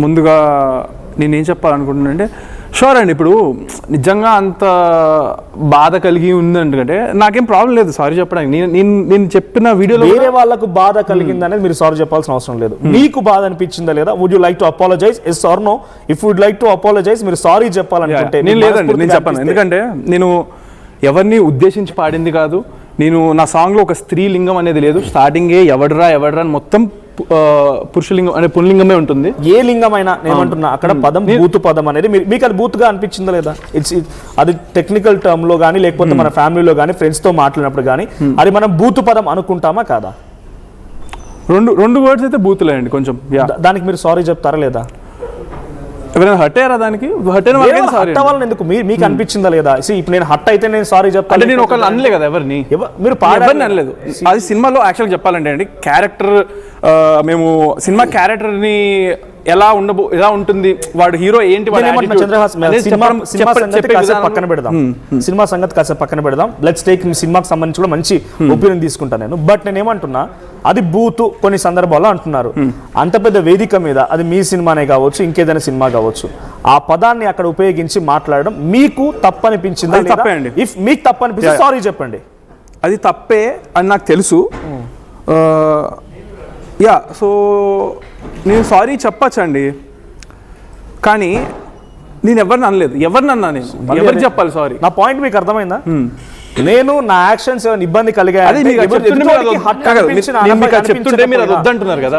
ముందుగా నేనేం చెప్పాలనుకుంటున్నానంటే షూర్ అండి, ఇప్పుడు నిజంగా అంత బాధ కలిగి ఉందంటే నాకేం ప్రాబ్లం లేదు సారీ చెప్పడానికి. నేను చెప్పిన వీడియోలో వేరే వాళ్ళకు బాధ కలిగింది అనేది మీరు సారీ చెప్పాల్సిన అవసరం లేదు. మీకు బాధ అనిపించిందా లేదా? Would you like to apologize? Yes or no? If would like to apologize మీరు సారీ చెప్పాలనుకుంటే. నేను లేదండి, నేను చెప్పాను. ఎందుకంటే నేను ఎవరిని ఉద్దేశించి పాడింది కాదు. నేను నా సాంగ్లో ఒక స్త్రీలింగం అనేది లేదు. స్టార్టింగే ఎవడరా అని మొత్తం పురుషలింగం అనే పుల్లింగమే ఉంటుంది. ఏ లింగమైనా ఏమంటున్నా అక్కడ పదం బూతు పదం అనేది మీకు అది బూతుగా అనిపించిందా లేదా? అది టెక్నికల్ టర్మ్ లో కానీ లేకపోతే మన ఫ్యామిలీలో కానీ ఫ్రెండ్స్ తో మాట్లాడినప్పుడు కానీ అది మనం బూతు పదం అనుకుంటామా కాదా? రెండు వర్డ్స్ అయితే బూతులే అండి కొంచెం. దానికి మీరు సారీ చెప్తారా లేదా? ఎవరైనా హట్ అయ్యారా దానికి? హట్ అయిన ఎందుకు మీకు అనిపించిందా లేదా? ఇప్పుడు నేను హట్ అయితే నేను సారీ చెప్తాను అంటే నేను ఒకళ్ళు అనలే కదా ఎవరిని, మీరు ఎవరిని అనలేదు. అది సినిమాలో యాక్చువల్గా చెప్పాలంటే అండి క్యారెక్టర్, మేము సినిమా క్యారెక్టర్ని ఎలా ఉంటుంది, వాడు హీరో ఏంటి, పక్కన పెడదాం. సినిమా సంగతి కాసేపు పక్కన పెడదాం. లెట్స్ టేక్ సినిమాకి సంబంధించి కూడా మంచి ఒపీనియన్ తీసుకుంటాను నేను. బట్ నేను ఏమంటున్నా, అది బూతు కొన్ని సందర్భాల్లో అంటున్నారు. అంత పెద్ద వేదిక మీద అది మీ సినిమానే కావచ్చు, ఇంకేదైనా సినిమా కావచ్చు, ఆ పదాన్ని అక్కడ ఉపయోగించి మాట్లాడడం మీకు తప్పనిపించిందా? తప్పే అండి. ఇఫ్ మీకు తప్పనిపిస్తే సారీ చెప్పండి. అది తప్పే అని నాకు తెలుసు. సో నేను సారీ చెప్పచ్చండి, కానీ నేను ఎవరిని అనలేదు. ఎవరిని అన్నా నేను ఎవరికి చెప్పాలి సారి? నా పాయింట్ మీకు అర్థమైందా? నేను నా యాక్షన్స్ ఇబ్బంది కలిగాయి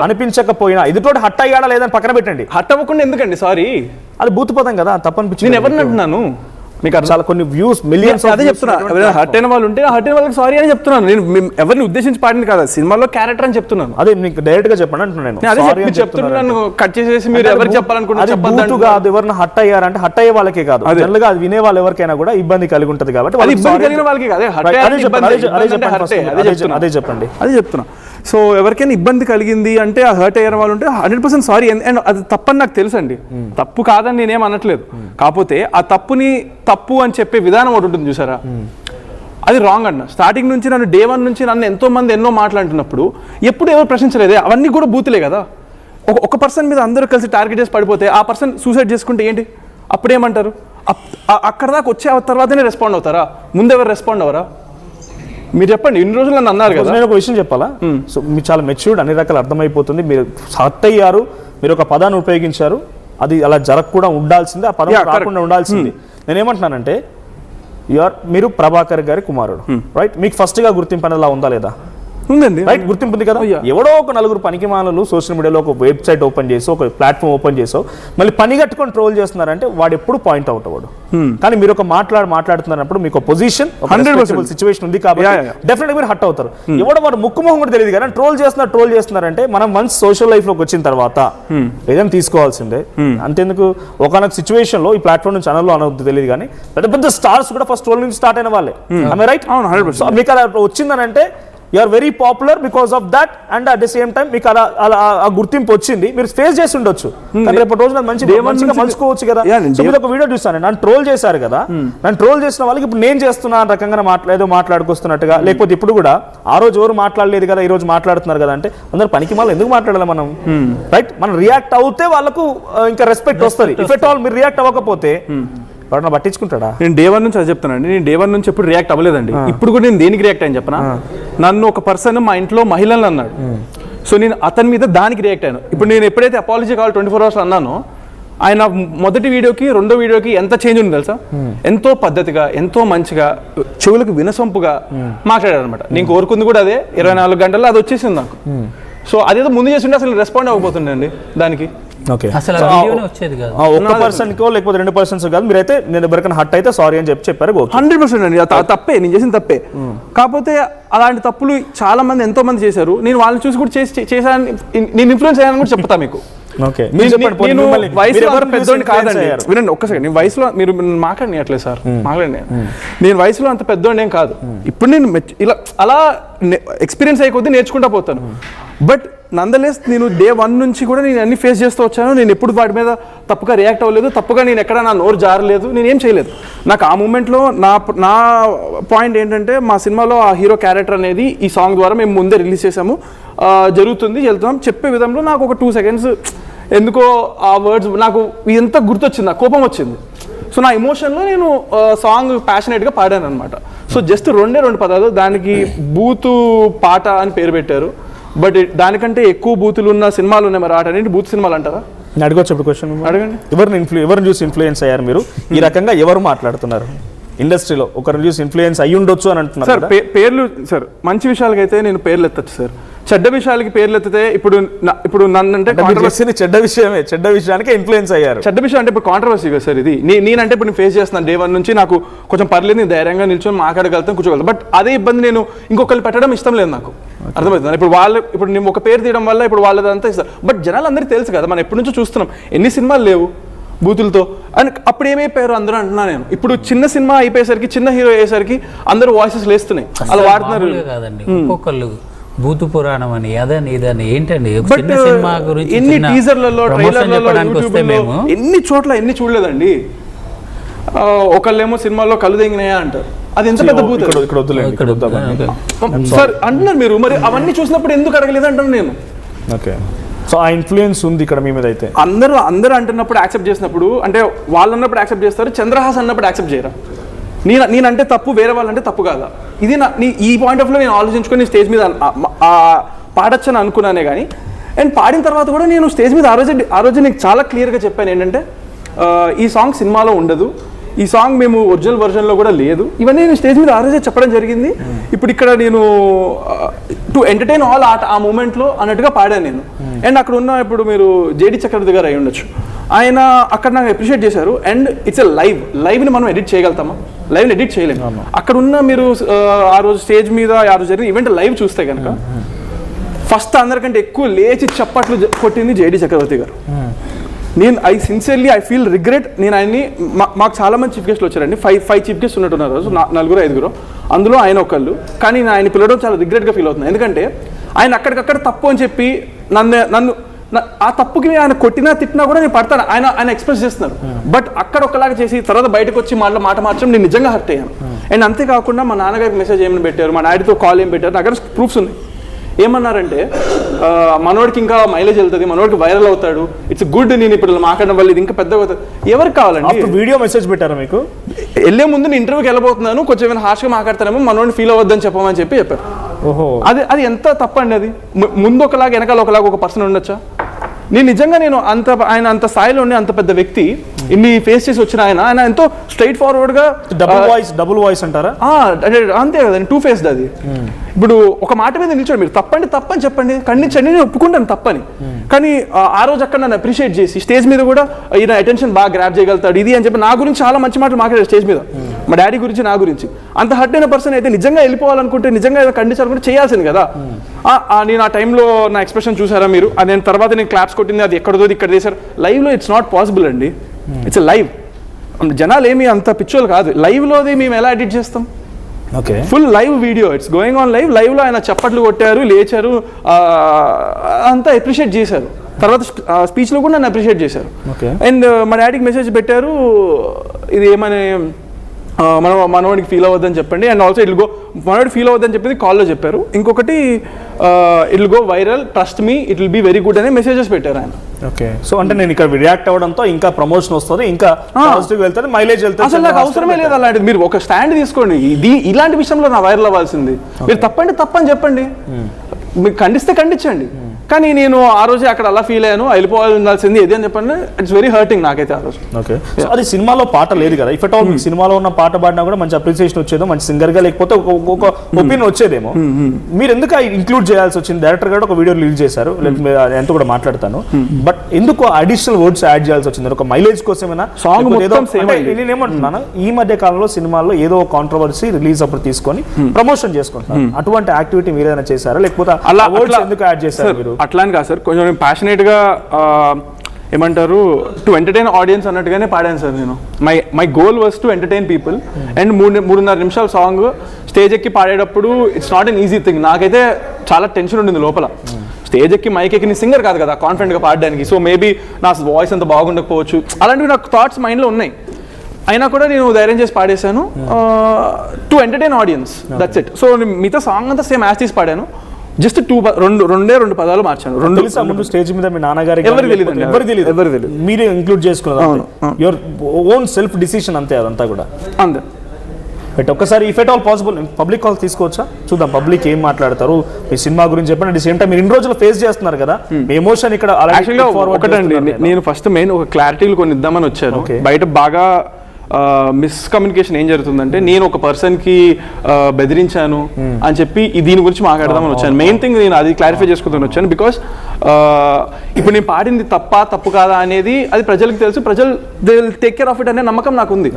అనిపించకపోయినా ఎదుటోటి హట్ అయ్యాడా లేదని పక్కన పెట్టండి. హట్ అవ్వకుండా ఎందుకండి సారీ? అది బూతు పదం కదా, తప్పనిపించింది. నేను ఎవరిని అంటున్నాను? మీకు చాలా కొన్ని వ్యూస్ మిలియన్స్ అదే చెప్తున్నా. హట్ అయిన వాళ్ళు ఉంటే హట్ అయిన వాళ్ళకి సారీ అని చెప్తున్నాను. నేను ఎవరిని ఉద్దేశించి పాడింది కదా, సినిమాలో క్యారెక్టర్ అని చెప్తున్నాను. అదే మీకు డైరెక్ట్ గా చెప్పండి అంటున్నాను. చెప్తున్నాను కట్ చేసేసి మీరు ఎవరికి చెప్పాలనుకుంటున్నారు? ఎవరిని హట్ అయ్యారంటే హట్ అయ్యే వాళ్ళకే కాదు, జనరల్ గా అది వినే వాళ్ళు ఎవరికైనా కూడా ఇబ్బంది కలిగి ఉంటది కాబట్టి ఇబ్బంది కలిగిన వాళ్ళకి అదే చెప్పండి. అదే చెప్తున్నా. సో ఎవరికైనా ఇబ్బంది కలిగింది అంటే ఆ హర్ట్ అయ్యే వాళ్ళు ఉంటే 100% సారీ. అండ్ అది తప్పని నాకు తెలుసు అండి, తప్పు కాదని నేనేం అనట్లేదు. కాకపోతే ఆ తప్పుని తప్పు అని చెప్పే విధానం ఒకటి ఉంటుంది చూసారా, అది రాంగ్ అన్న. స్టార్టింగ్ నుంచి నన్ను డే 1 నుంచి నన్ను ఎంతో మంది ఎన్నో మాట్లాడుతున్నప్పుడు ఎప్పుడు ఎవరు ప్రశ్నించలేదే, అవన్నీ కూడా బూతులే కదా. ఒక పర్సన్ మీద అందరూ కలిసి టార్గెట్ చేసి పడిపోతే ఆ పర్సన్ సూసైడ్ చేసుకుంటే ఏంటి? అప్పుడేమంటారు? అక్కడ దాకా వచ్చే తర్వాతనే రెస్పాండ్ అవుతారా? ముందెవరు రెస్పాండ్ అవరా? మీరు చెప్పండి. ఇన్ని రోజులు నన్ను అన్నారు కదా. నేను ఒక విషయం చెప్పాలా? సో మీరు చాలా మెచ్యూర్డ్, అన్ని రకాలు అర్థమైపోతుంది. మీరు హర్ట్ అయ్యారు, మీరు ఒక పదాన్ని ఉపయోగించారు, అది అలా జరగకుండా ఉండాల్సిందే, ఆ పదం రాకుండా ఉండాల్సింది. నేనేమంటున్నానంటే మీరు ప్రభాకర్ గారి కుమారుడు, రైట్? మీకు ఫస్ట్ గా గుర్తింపు అనేది ఉందా లేదా? ఉందండి, రైట్? గుర్తింపు ఉంది కదా. ఎవడో ఒక నలుగురు పనికిమాలలు సోషల్ మీడియాలో ఒక వెబ్సైట్ ఓపెన్ చేసో, ఒక ప్లాట్ఫామ్ ఓపెన్ చేసో మళ్ళీ పని కట్టుకొని ట్రోల్ చేస్తున్నారంటే వాడు ఎప్పుడు పాయింట్ అవుట్ అవ్వడు. కానీ మీరు ఒక మాట్లాడుతున్నప్పుడు మీకు పొజిషన్ సిచ్యువేషన్ ఉంది కాబట్టి డెఫినెట్ గా మీరు హట్ అవుతారు. ఎవడో వాడు ముక్కు మొహం కూడా తెలియదు కానీ ట్రోల్ చేస్తున్నారంటే మనం వన్స్ సోషల్ లైఫ్ లోకి వచ్చిన తర్వాత ఏదైనా తీసుకోవాల్సిందే. అంతేందుకు ఒకనొక సిచ్యువేషన్ లో ఈ ప్లాట్ఫామ్ నుంచి ఛానల్లో అనవద్దు తెలియదు కానీ పెద్ద పెద్ద స్టార్స్ కూడా ఫస్ట్ ట్రోల్ నుంచి స్టార్ట్ అయిన వాళ్ళే. రైట్? మీకు అలా వచ్చిందనంటే you are very popular because of that, and at the same time మీకు అలా ఆ గుర్తింపు వచ్చింది, మీరు ఫేస్ చేసి ఉండొచ్చు. రేపటి రోజున మంచిగా మలుచుకోవచ్చు కదా. మీరు ఒక వీడియో చూస్తాను, నన్ను ట్రోల్ చేశారు కదా, నన్ను ట్రోల్ చేసిన వాళ్ళకి ఇప్పుడు నేను చేస్తున్నా రకంగా ఏదో మాట్లాడుకొస్తున్నట్టుగా, లేకపోతే ఇప్పుడు కూడా ఆ రోజు ఎవరు మాట్లాడలేదు కదా ఈ రోజు మాట్లాడుతున్నారు కదా అంటే అందరు పనికి మళ్ళీ ఎందుకు మాట్లాడాలి మనం? రైట్? మనం రియాక్ట్ అవుతే వాళ్ళకు ఇంకా రెస్పెక్ట్ వస్తుంది. ఇఫ్ ఎట్ ఆల్ మీరు రియాక్ట్ అవ్వకపోతే ఎవరన్నా పట్టించుకుంటాడా? నేను డే 1 నుంచి అది చెప్తానండి. నేను డే 1 నుంచి ఎప్పుడు రియాక్ట్ అవ్వలేదండి. ఇప్పుడు కూడా నేను దేనికి రియాక్ట్ అయ్యాను చెప్పనా? నన్ను ఒక పర్సన్ మా ఇంట్లో మహిళలు అన్నాడు, సో నేను అతని మీద దానికి రియాక్ట్ అయ్యాను. ఇప్పుడు నేను ఎప్పుడైతే అపాలజీ కావాలి 24 hours అన్నానో, ఆయన మొదటి వీడియోకి రెండో వీడియోకి ఎంత చేంజ్ ఉంది తెలుసా? ఎంతో పద్ధతిగా, ఎంతో మంచిగా, చెవులకు వినసొంపుగా మాట్లాడారు అనమాట. నేను కోరుకుంది కూడా అదే. 24 గంటల్లో అది వచ్చేసింది నాకు. సో అదేదో ముందు చేస్తుంటే అసలు రెస్పాండ్ అవ్వబోతుండే అండి దానికి. ఒక్క పర్సన్ కో లేకపోతే 2 persons కాదు, మీరైతే నేను ఎవరికైనా హట్ అయితే సారీ అని చెప్పారు. 100% అండి, తప్పే, నేను చేసిన తప్పే. కాకపోతే అలాంటి తప్పులు చాలా మంది ఎంతో మంది చేశారు. నేను వాళ్ళని చూసి కూడా చేశాను, నేను ఇన్ఫ్లుయెన్స్ అయ్యాను కూడా చెప్తా మీకు. నేను వయసులో పెద్దోడిని కాదండి. వినండి ఒక్క సెకండ్. నేను వయసులో మీరు మాట్లాడినట్లేదు సార్, మాట్లాడి నేను వయసులో అంత పెద్దోడిని ఏం కాదు. ఇప్పుడు నేను ఇలా అలా ఎక్స్పీరియన్స్ అయ్యే కొద్దీ నేర్చుకుంటా పోతాను. బట్ నందలెస్ నేను డే 1 నుంచి కూడా నేను అన్ని ఫేస్ చేస్తూ వచ్చాను. నేను ఎప్పుడు వాటి మీద తప్పుగా రియాక్ట్ అవ్వలేదు, తప్పుగా నేను ఎక్కడ నా నోరు జారలేదు, నేనేం చేయలేదు. నాకు ఆ మూమెంట్లో నా పాయింట్ ఏంటంటే, మా సినిమాలో ఆ హీరో క్యారెక్టర్ అనేది ఈ సాంగ్ ద్వారా మేము ముందే రిలీజ్ చేసాము, జరుగుతుంది, వెళ్తున్నాం చెప్పే విధంలో నాకు ఒక 2 seconds ఎందుకో ఆ వర్డ్స్ నాకు ఎంత గుర్తొచ్చింది, నాకు కోపం వచ్చింది. సో నా ఎమోషన్లో నేను సాంగ్ ప్యాషనేట్గా పాడాను అనమాట. సో జస్ట్ 2 పదాలు, దానికి బూతు పాట అని పేరు పెట్టారు. బట్ దానికంటే ఎక్కువ బూతులు ఉన్న సినిమాలు ఉన్నాయి. మరి ఆటనేంటి బూత్ సినిమాలు అంటారా? అడగొచ్చు ఇప్పుడు క్వశ్చన్, అడగండి. ఎవరిని చూసి ఇన్ఫ్లుయెన్స్ అయ్యారు మీరు? ఈ రకంగా ఎవరు మాట్లాడుతున్నారు ఇండస్ట్రీలో? ఒకరిని చూసి ఇన్ఫ్లుయెన్స్ అయ్యి ఉండొచ్చు అని అంటున్నారు సార్. పేర్లు సార్, మంచి విషయాలకైతే నేను పేర్లు ఎత్తచ్చు సార్, చెడ్డ విషయాలకి పేర్లు ఎత్తితే ఇప్పుడు నన్ను అంటే చెడ్డ విషయానికి ఇన్ఫ్లుయెన్స్ అయ్యారు. చెడ్డ విషయం అంటే ఇప్పుడు కాంట్రవర్సీ కదా సార్ ఇది. నేనంటే ఇప్పుడు నేను ఫేస్ చేస్తున్నాను డే 1 నుంచి, నాకు కొంచెం పర్లేదు, నేను ధైర్యంగా నిల్చొని మాట్లాడగలుగుతాను, కూర్చోగలుగుతాను. బట్ అదే ఇబ్బంది నేను ఇంకొకరిని పెట్టడం ఇష్టం లేదు నాకు. అర్థమవుతుంది. ఇప్పుడు నేను ఒక పేరు తీయడం వల్ల ఇప్పుడు వాళ్ళదంతా ఇస్తారు. బట్ జనాలు అందరికీ తెలుసు కదా, మనం ఎప్పటి నుంచో చూస్తున్నాం, ఎన్ని సినిమాలు లేవు బూతులతో. అండ్ అప్పుడు ఏమైపోయారు అందరూ అంటున్నా నేను. ఇప్పుడు చిన్న సినిమా అయిపోయేసరికి, చిన్న హీరో అయ్యేసరికి అందరూ వాయిసెస్ లేస్తున్నాయి, అలా వాడుతున్నారు. ఒక్కొక్కళ్ళు భూతు పురాణం అని అదని ఇదని ఏంటండి. సినిమా గురించి ఎన్ని టీజర్లలో, ట్రైలర్లలో, ఎన్ని చోట్ల ఎన్ని చూడలేదండి. ఒకళ్ళేమో సినిమాల్లో కళ్ళు తెంగినాయా అంటారు, అది ఎంత పెద్ద భూత సార్ అంటున్నారు మీరు. మరి అవన్నీ చూసినప్పుడు ఎందుకు అడగలేదు అంటాను నేను. ఓకే, సో ఆ ఇన్ఫ్లుయెన్స్ ఉంది ఇక్కడ మీ మీద అయితే. అందరూ అంటున్నప్పుడు యాక్సెప్ట్ చేసినప్పుడు, అంటే వాళ్ళు అన్నప్పుడు యాక్సెప్ట్ చేస్తారు, చంద్రహాస్ అన్నప్పుడు యాక్సెప్ట్ చేయరా? నేనంటే తప్పు, వేరే వాళ్ళంటే తప్పు కాదా? ఇది ఈ పాయింట్ ఆఫ్ లో నేను ఆలోచించుకొని స్టేజ్ మీద పాడొచ్చని అనుకున్నానే కానీ. అండ్ పాడిన తర్వాత కూడా నేను స్టేజ్ మీద ఆ రోజు నీకు చాలా క్లియర్గా చెప్పాను ఏంటంటే, ఈ సాంగ్ సినిమాలో ఉండదు, ఈ సాంగ్ మేము ఒరిజినల్ వర్జన్లో కూడా లేదు. ఇవన్నీ నేను స్టేజ్ మీద ఆ రోజే చెప్పడం జరిగింది. ఇప్పుడు ఇక్కడ నేను టు ఎంటర్టైన్ ఆల్ ఆ మూమెంట్లో అన్నట్టుగా పాడాను నేను. అండ్ అక్కడ ఉన్న ఇప్పుడు మీరు జేడి చక్రవర్తి గారు అయి ఉండొచ్చు, ఆయన అక్కడ నాకు అప్రిషియేట్ చేశారు. అండ్ ఇట్స్ ఎ లైవ్ని మనం ఎడిట్ చేయగలుగుతామా? లైవ్ని ఎడిట్ చేయలేము. అక్కడ ఉన్న మీరు ఆ రోజు స్టేజ్ మీద ఆ రోజు జరిగిన ఈవెంట్ లైవ్ చూస్తే కనుక ఫస్ట్ అందరికంటే ఎక్కువ లేచి చప్పట్లు కొట్టింది జేడి చక్రవర్తి గారు. నేను సిన్సియర్లీ ఫీల్ రిగ్రెట్. నేను ఆయన్ని, మాకు చాలా మంది చీఫ్ గెస్ట్లు వచ్చారండి, 5 చీఫ్ గెస్ట్ ఉన్నట్టున్నారు రోజు, 4-5, అందులో ఆయన ఒకళ్ళు. కానీ నేను ఆయన పిలవడం చాలా రిగ్రెట్గా ఫీల్ అవుతున్నాను. ఎందుకంటే ఆయన అక్కడికక్కడ తప్పు అని చెప్పి నన్ను ఆ తప్పుకి ఆయన కొట్టినా తిట్టినా కూడా నేను పడతాను, ఆయన ఎక్స్ప్రెస్ చేస్తున్నారు. బట్ అక్కడ ఒకలాగా చేసి తర్వాత బయటకు వచ్చి మాట మార్చడం నేను నిజంగా హర్ట్ అయ్యాను. అండ్ అంతేకాకుండా మా నాన్నగారికి మెసేజ్ ఏమైనా పెట్టారు, మా డాడీతో కాల్ ఏం పెట్టారు, నా దగ్గర ప్రూఫ్స్ ఉన్నాయి. ఏమన్నారంటే, మనోడికి ఇంకా మైలేజ్ వెళ్తుంది, మనోడికి వైరల్ అవుతాడు, ఇట్స్ గుడ్, నేను ఇప్పుడు మాట్లాడడం వల్ల ఇది ఇంకా పెద్దగా అవుతుంది. ఎవరికి కావాలండి? వీడియో మెసేజ్ పెట్టారా మీకు? వెళ్ళే ముందు నేను ఇంటర్వ్యూకి వెళ్ళబోతున్నాను, కొంచెం ఏమైనా హార్ష్గా మాట్లాడతానేమో, మనోడిని ఫీల్ అవ్వద్దని చెప్పమని చెప్పారు. ఓహో, అది ఎంత తప్పండి. అది ముందు ఒకలాగా వెనకాల ఒకలాగా ఒక పర్సన్ ఉండొచ్చా? నేను ఆయన అంత స్థాయిలో ఉండి, అంత పెద్ద వ్యక్తి, ఇన్ని ఫేస్ చేసి వచ్చిన ఆయన ఎంతో స్ట్రైట్ ఫార్వర్డ్ గా. డబుల్ వాయిస్ అంటారా? అంతే కదండి, 2 ఫేస్డ్ అది. ఇప్పుడు ఒక మాట మీద నిల్చోండి, మీరు తప్పని చెప్పండి, ఖండించండి, నేను ఒప్పుకుంటాను తప్పని. కానీ ఆ రోజు అక్కడ నన్ను అప్రిషియేట్ చేసి స్టేజ్ మీద కూడా ఈయన అటెన్షన్ బాగా గ్రాప్ చేయగలుగుతాడు ఇది అని చెప్పి నా గురించి చాలా మంచి మాటలు మాట్లాడారు స్టేజ్ మీద, మా డాడీ గురించి, నా గురించి. అంత హర్ట్ అయిన పర్సన్ అయితే నిజంగా వెళ్ళిపోవాలనుకుంటే, నిజంగా ఏదో ఖండించాలనుకుంటే చేయాల్సింది కదా. నేను ఆ టైంలో నా ఎక్స్ప్రెషన్ చూసారా మీరు? నేను తర్వాత నేను క్లాప్స్ కొట్టింది, అది ఎక్కడదో ఇక్కడ చేశారు. లైవ్లో ఇట్స్ నాట్ పాసిబుల్ అండి, ఇట్స్ లైవ్. జనాలు ఏమి అంత పిచ్చోళ్ళు కాదు. లైవ్లోది మేము ఎలా ఎడిట్ చేస్తాం? Okay, full live video, it's going on లైవ్లో ఆయన చప్పట్లు కొట్టారు, లేచారు, అంతా అప్రిషియేట్ చేశారు. తర్వాత స్పీచ్లో కూడా నన్ను అప్రిషియేట్ చేశారు. అండ్ మా డాడీకి మెసేజ్ పెట్టారు, ఇది ఏమని, మనవాడికి ఫీల్ అవ్వద్దని చెప్పండి. అండ్ ఆల్సో మనవాడికి ఫీల్ అవ్వద్దని చెప్పింది కాల్లో చెప్పారు. ఇంకొకటి it will go viral, trust me, it will be very good అనే మెసేజెస్ పెట్టారు ఆయన. ఓకే, సో అంటే నేను ఇక్కడ రియాక్ట్ అవ్వడంతో ఇంకా ప్రమోషన్ వస్తుంది, ఇంకా పాజిటివ్ వెళ్తుంది, మైలేజ్ వెళ్తుంది. అసలు నాకు అవసరమే లేదు అలాంటిది. మీరు ఒక స్టాండ్ తీసుకోండి, ఇలాంటి విషయంలో నా వైరల్ అవ్వాల్సింది. మీరు తప్పని చెప్పండి, మీరు ఖండిస్తే ఖండించండి. కానీ నేను ఆ రోజే అక్కడ అలా ఫీల్ అయ్యాను, వెళ్ళిపోవాల్సింది ఏది అని చెప్పండి. ఇట్స్ వెరీ హర్టింగ్ నాకైతే ఆ రోజు. ఓకే, అది సినిమాలో పాట లేదు కదా, ఇఫ్ అట్ ఆల్ సినిమాలో ఉన్న పాట పాడినా కూడా మంచి అప్రిసియేషన్ వచ్చేదో, మంచి సింగర్ గా, లేకపోతే ఒక ఒపీనియన్ వచ్చేదేమో. మీరు ఎందుకు ఇంక్లూడ్ చేయాల్సి వచ్చింది? డైరెక్టర్ గారు ఒక వీడియో రిలీజ్ చేశారు, ఎంత కూడా మాట్లాడతాను, బట్ ఎందుకు అడిషనల్ వర్డ్స్ యాడ్ చేయాల్సి వచ్చింది? ఒక మైలేజ్ కోసమేనా? సాంగ్ నేనేమంటున్నాను, ఈ మధ్య కాలంలో సినిమాల్లో ఏదో కాంట్రవర్సీ రిలీజ్ అప్పుడు తీసుకొని ప్రమోషన్ చేసుకుంటున్నారు, అటువంటి యాక్టివిటీ మీరు ఏదైనా చేశారా? లేకపోతే అలా వర్డ్స్ ఎందుకు యాడ్ చేశారు మీరు? అట్లా అని కాదు సార్, కొంచెం ప్యాషనేట్గా ఏమంటారు, టు ఎంటర్టైన్ ఆడియన్స్ అన్నట్టుగానే పాడాను సార్ నేను. My goal was to entertain people. And 3.5 నిమిషాల సాంగ్ స్టేజ్ ఎక్కి పాడేటప్పుడు it's not an easy thing. నాకైతే చాలా టెన్షన్ ఉండింది లోపల. స్టేజ్ ఎక్కి మైక్ ఎక్కి నేను సింగర్ కాదు కదా కాన్ఫిడెంట్గా పాడడానికి. సో మేబీ నా వాయిస్ అంత బాగుండకపోవచ్చు, అలాంటివి నాకు థాట్స్ మైండ్లో ఉన్నాయి. అయినా కూడా నేను ధైర్యం చేసి పాడేశాను, to entertain audience, that's it. So మిగతా సాంగ్ అంతా సేమ్ యాజ్ తీసి పాడాను. జస్ట్ రెండు పదాలు మార్చాను. ముందు స్టేజ్ మీద మీ నాన్నగారికి ఎవరు తెలియదు మీరే ఇంక్లూడ్ చేసుకున్నారు, యువర్ ఓన్ సెల్ఫ్ డిసిషన్ అంతే, అదంతా కూడా అంతే. బట్ ఒక్కసారి if at all possible public call తీసుకోవచ్చా, చూద్దాం పబ్లిక్ ఏం మాట్లాడతారు మీ సినిమా గురించి చెప్పండి. అట్ ది సేమ్ టైం మీరు ఇన్ని రోజులు ఫేస్ చేస్తున్నారు కదా, మీ ఎమోషన్ ఇక్కడ ఒకటండి. నేను ఫస్ట్ మెయిన్ ఒక క్లారిటీలు కొన్ని ఇద్దామని వచ్చాను. బయట బాగా మిస్కమ్యూనికేషన్ ఏం జరుగుతుందంటే, నేను ఒక పర్సన్కి బెదిరించాను అని చెప్పి దీని గురించి మాట్లాడదామని వచ్చాను. మెయిన్ థింగ్ నేను అది క్లారిఫై చేసుకుంటాను వచ్చాను. బికాస్ ఇప్పుడు నేను పాడింది తప్పు కాదా అనేది అది ప్రజలకు తెలుసు, ప్రజలు they will take care of it అనే నమ్మకం నాకు ఉంది.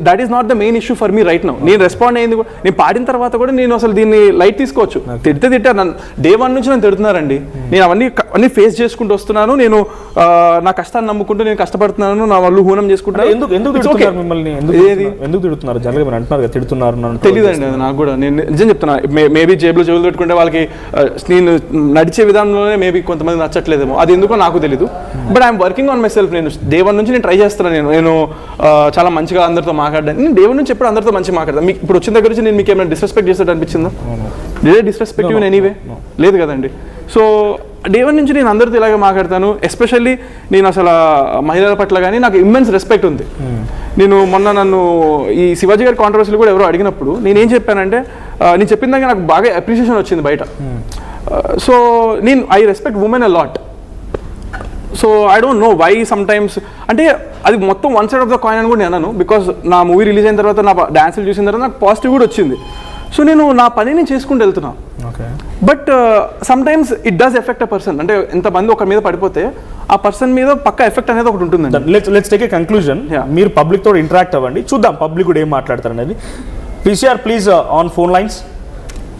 That is not the main issue for me right now. నేను రెస్పాండ్ అయ్యింది, నేను పాడిన తర్వాత కూడా నేను అసలు దీన్ని లైట్ తీసుకోవచ్చు. తిట్టారు నన్ను, డే 1 నుంచి నన్ను తిడుతున్నారండి. నేను అవన్నీ ఫేస్ చేసుకుంటూ వస్తున్నాను. నేను నా కష్టాన్ని నమ్ముకుంటూ నేను కష్టపడుతున్నాను, నా వాళ్ళు హూనం చేసుకుంటున్నాను. తెలియదండి నాకు కూడా. నేను నిజం చెప్తున్నా, మేబీ జేబులో చెవులు పెట్టుకుంటే వాళ్ళకి నేను నడిచే విధానంలోనే మేబీ కొంతమంది నచ్చట్లేదేమో, అది ఎందుకో నాకు తెలీదు. But I'm working on my self. నేను డే 1 నుంచి నేను ట్రై చేస్తున్నాను. నేను చాలా మంచిగా అందరితో మాట్లాడాను. నేను డే 1 నుంచి ఎప్పుడు అందరితో మంచిగా మాట్లాడతాను. మీకు ఇప్పుడు వచ్చిన దగ్గర నుంచి నేను మీకు ఏమైనా డిస్రెస్పెక్ట్ చేసేది అనిపించిందా? డిస్రెస్పెక్టివ్ ఇన్ ఎనీవే లేదు కదండి. సో డే 1 నుంచి నేను అందరితో ఇలాగే మాట్లాడతాను. ఎస్పెషల్లీ నేను అసలు మహిళల పట్ల కానీ నాకు ఇమ్మెన్స్ రెస్పెక్ట్ ఉంది. నేను నన్ను ఈ శివాజీ గారి కాంట్రవర్సీలు కూడా ఎవరో అడిగినప్పుడు నేనేం చెప్పానంటే, నేను చెప్పిన దాకా నాకు బాగా అప్రిషియేషన్ వచ్చింది బయట. So I respect women a lot. So I don't know why sometimes, అంటే అది మొత్తం one side of the coin అని కూడా నేను అన్నాను. బికాస్ నా మూవీ రిలీజ్ అయిన తర్వాత, నా డాన్సులు చూసిన తర్వాత నాకు పాజిటివ్ కూడా వచ్చింది. సో నేను నా పనిని చేసుకుంటూ వెళ్తున్నా. But some times it does effect a person. అంటే ఎంతమంది ఒక మీద పడిపోతే ఆ పర్సన్ మీద పక్క ఎఫెక్ట్ అనేది ఒకటి ఉంటుంది. Let's take a conclusion. మీరు పబ్లిక్ తో ఇంటరాక్ట్ అవ్వండి, చూద్దాం పబ్లిక్ కూడా ఏం మాట్లాడతారు అనేది. PCR please on phone lines.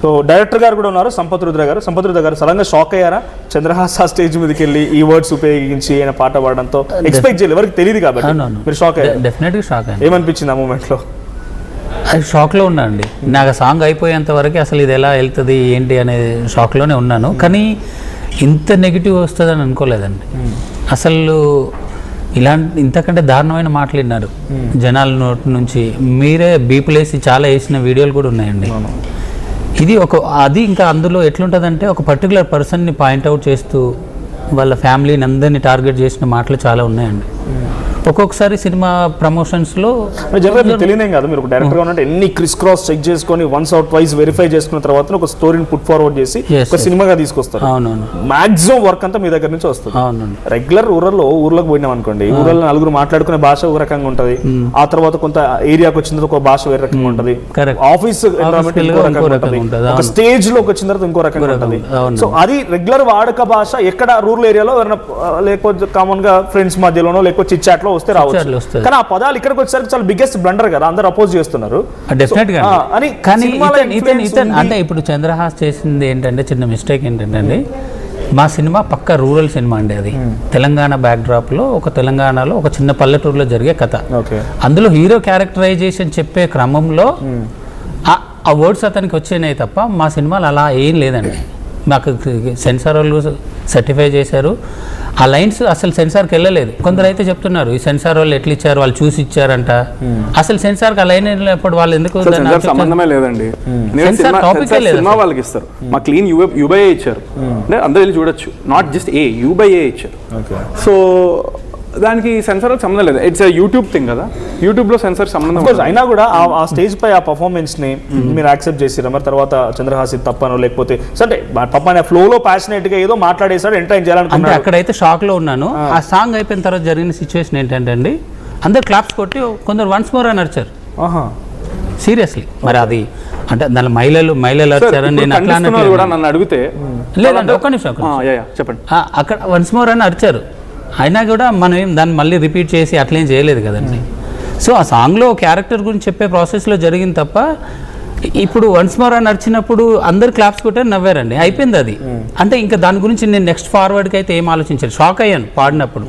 So director గారు కూడా ఉన్నారు, సంపత్ రుద్ర గారు. సంపత్ రుద్ర గారు సడన్గా షాక్ అయ్యారా చంద్రహాస స్టేజ్ మీదకి వెళ్ళి ఈ వర్డ్స్ ఉపయోగించి ఆయన పాట పాడడంతో? ఎక్స్పెక్ట్ చేయలేదు, ఎవరికి తెలియదు కాబట్టి మీరు షాక్ అయ్యారు. డెఫినెట్గా షాక్ అయ్యాను. ఏమనిపించింది ఆ మూమెంట్ లో? అది షాక్లో ఉన్నానండి. నాకు సాంగ్ అయిపోయేంత వరకు అసలు ఇది ఎలా వెళ్తుంది ఏంటి అనే షాక్లోనే ఉన్నాను. కానీ ఇంత నెగిటివ్ వస్తుందని అనుకోలేదండి అసలు. ఇంతకంటే దారుణమైన మాటలు విన్నారు జనాల నోటి నుంచి. మీరే బీపులేసి చాలా వేసిన వీడియోలు కూడా ఉన్నాయండి. ఇది అది ఇంకా అందులో ఎట్లుంటుందంటే, ఒక పర్టికులర్ పర్సన్ని పాయింట్అవుట్ చేస్తూ వాళ్ళ ఫ్యామిలీని అందరినీ టార్గెట్ చేసిన మాటలు చాలా ఉన్నాయండి. ఒక్కొక్కసారి సినిమా ప్రమోషన్స్లో తెలియదేం కాదు, మీరు ఒక డైరెక్టర్గా ఉన్నట్టు ఎన్ని క్రిస్ క్రాస్ చెక్ చేసుకొని వన్స్ అవుట్ వైజ్ వెరిఫై చేసుకున్న తర్వాత ఒక స్టోరీని పుట్ ఫార్వర్డ్ చేసి ఒక సినిమాగా తీసుకొస్తారు. అవునవును, మాక్సిమం వర్క్ అంతా మీ దగ్గర నుంచి వస్తుంది. అవునండి. రెగ్యులర్ ఊర్లోకి పోయినాం అనుకోండి, ఊర్లో నలుగురు మాట్లాడుకునే భాష ఒక రకంగా ఉంటుంది. ఆ తర్వాత కొంత ఏరియాకి వచ్చిన తర్వాత ఒక భాష వేరే రకంగా ఉంటుంది. ఆఫీస్ ఎన్విరాన్మెంట్ ఇంకో రకంగా ఉంటుంది. ఒక స్టేజ్ లోకి వచ్చిన తర్వాత ఇంకో రకంగా ఉంటుంది. సో అది రెగ్యులర్ వాడుక భాష ఎక్కడ రూరల్ ఏరియాలో లేకపోతే కామన్ గా ఫ్రెండ్స్ మధ్యలోనో లేకపోతే చిట్ చాట్ లో వస్తే రావచ్చు. కానీ ఆ పదాలు ఇక్కడికి వచ్చేసరికి చాలా బిగ్గెస్ట్ బ్లండర్ కదా, అందరూ అపోజ్ చేస్తున్నారు. కానీ అంటే ఇప్పుడు చంద్రహాస్ చేసింది ఏంటంటే, చిన్న మిస్టేక్ ఏంటంటే, మా సినిమా పక్క రూరల్ సినిమా అండి. అది తెలంగాణ బ్యాక్డ్రాప్ లో, ఒక తెలంగాణలో ఒక చిన్న పల్లెటూరులో జరిగే కథ. అందులో హీరో క్యారెక్టరైజేషన్ చెప్పే క్రమంలో ఆ వర్డ్స్ అతనికి వచ్చినాయి తప్ప మా సినిమాలు అలా ఏం లేదండి. మాకు సెన్సార్ వాళ్ళు సర్టిఫై చేశారు. ఆ లైన్స్ అసలు సెన్సార్కి వెళ్ళలేదు. కొందరు అయితే చెప్తున్నారు ఈ సెన్సార్ వాళ్ళు ఎట్లా ఇచ్చారు, వాళ్ళు చూసి ఇచ్చారంట. అసలు సెన్సార్కి ఆ లైన్ వెళ్ళినప్పుడు వాళ్ళు ఎందుకు సంబంధమే లేదండి. సినిమా వాళ్ళకి ఇస్తారు, మా క్లీన్ U/A ఇచ్చారు అంటే అందరూ వెళ్ళి చూడొచ్చు. నాట్ జస్ట్ U/A ఇచ్చారు. సో దానికి సెన్సార్ సంబంధం లేదు. ఇట్స్ యూట్యూబ్ థింగ్ కదా, యూట్యూబ్ లో సెన్సార్ సంబంధం. అయినా కూడా ఆ స్టేజ్ పై ఆ పర్ఫార్మెన్స్ ని మీరు యాక్సెప్ట్ చేసిరా? మరి తర్వాత చంద్రహాస్ తప్పనో లేకపోతే అంటే పాప ఫ్లో లో ప్యాషనేట్ గా ఏదో మాట్లాడేసాడు, ఎంటర్టైన్ చేయాలనుకున్నాడు. అక్కడైతే షాక్ లో ఉన్నాను. ఆ సాంగ్ అయిపోయిన తర్వాత జరిగిన సిచ్యువేషన్ ఏంటంటే అండి, అందరు క్లాప్స్ కొట్టి కొందరు వన్స్ మోర్ అని అరిచారు సీరియస్లీ. మరి అది అంటే దాని మహిళలు అరిచారని నేను అట్లా నన్ను అడిగితే లేదంటే ఒక్క నిమిషం చెప్పండి, అక్కడ వన్స్ మోర్ అని అరిచారు. అయినా కూడా మనం ఏం దాన్ని మళ్ళీ రిపీట్ చేసి అట్లేం చేయలేదు కదండి. సో ఆ సాంగ్లో క్యారెక్టర్ గురించి చెప్పే ప్రాసెస్లో జరిగింది తప్ప, ఇప్పుడు వన్స్ మోర్ అని నడిచినప్పుడు అందరు క్లాప్స్ కొట్టారు, నవ్వారండి, అయిపోయింది అది. అంటే ఇంకా దాని గురించి నేను నెక్స్ట్ ఫార్వర్డ్కి అయితే ఏం ఆలోచించాను. షాక్ అయ్యాను పాడినప్పుడు,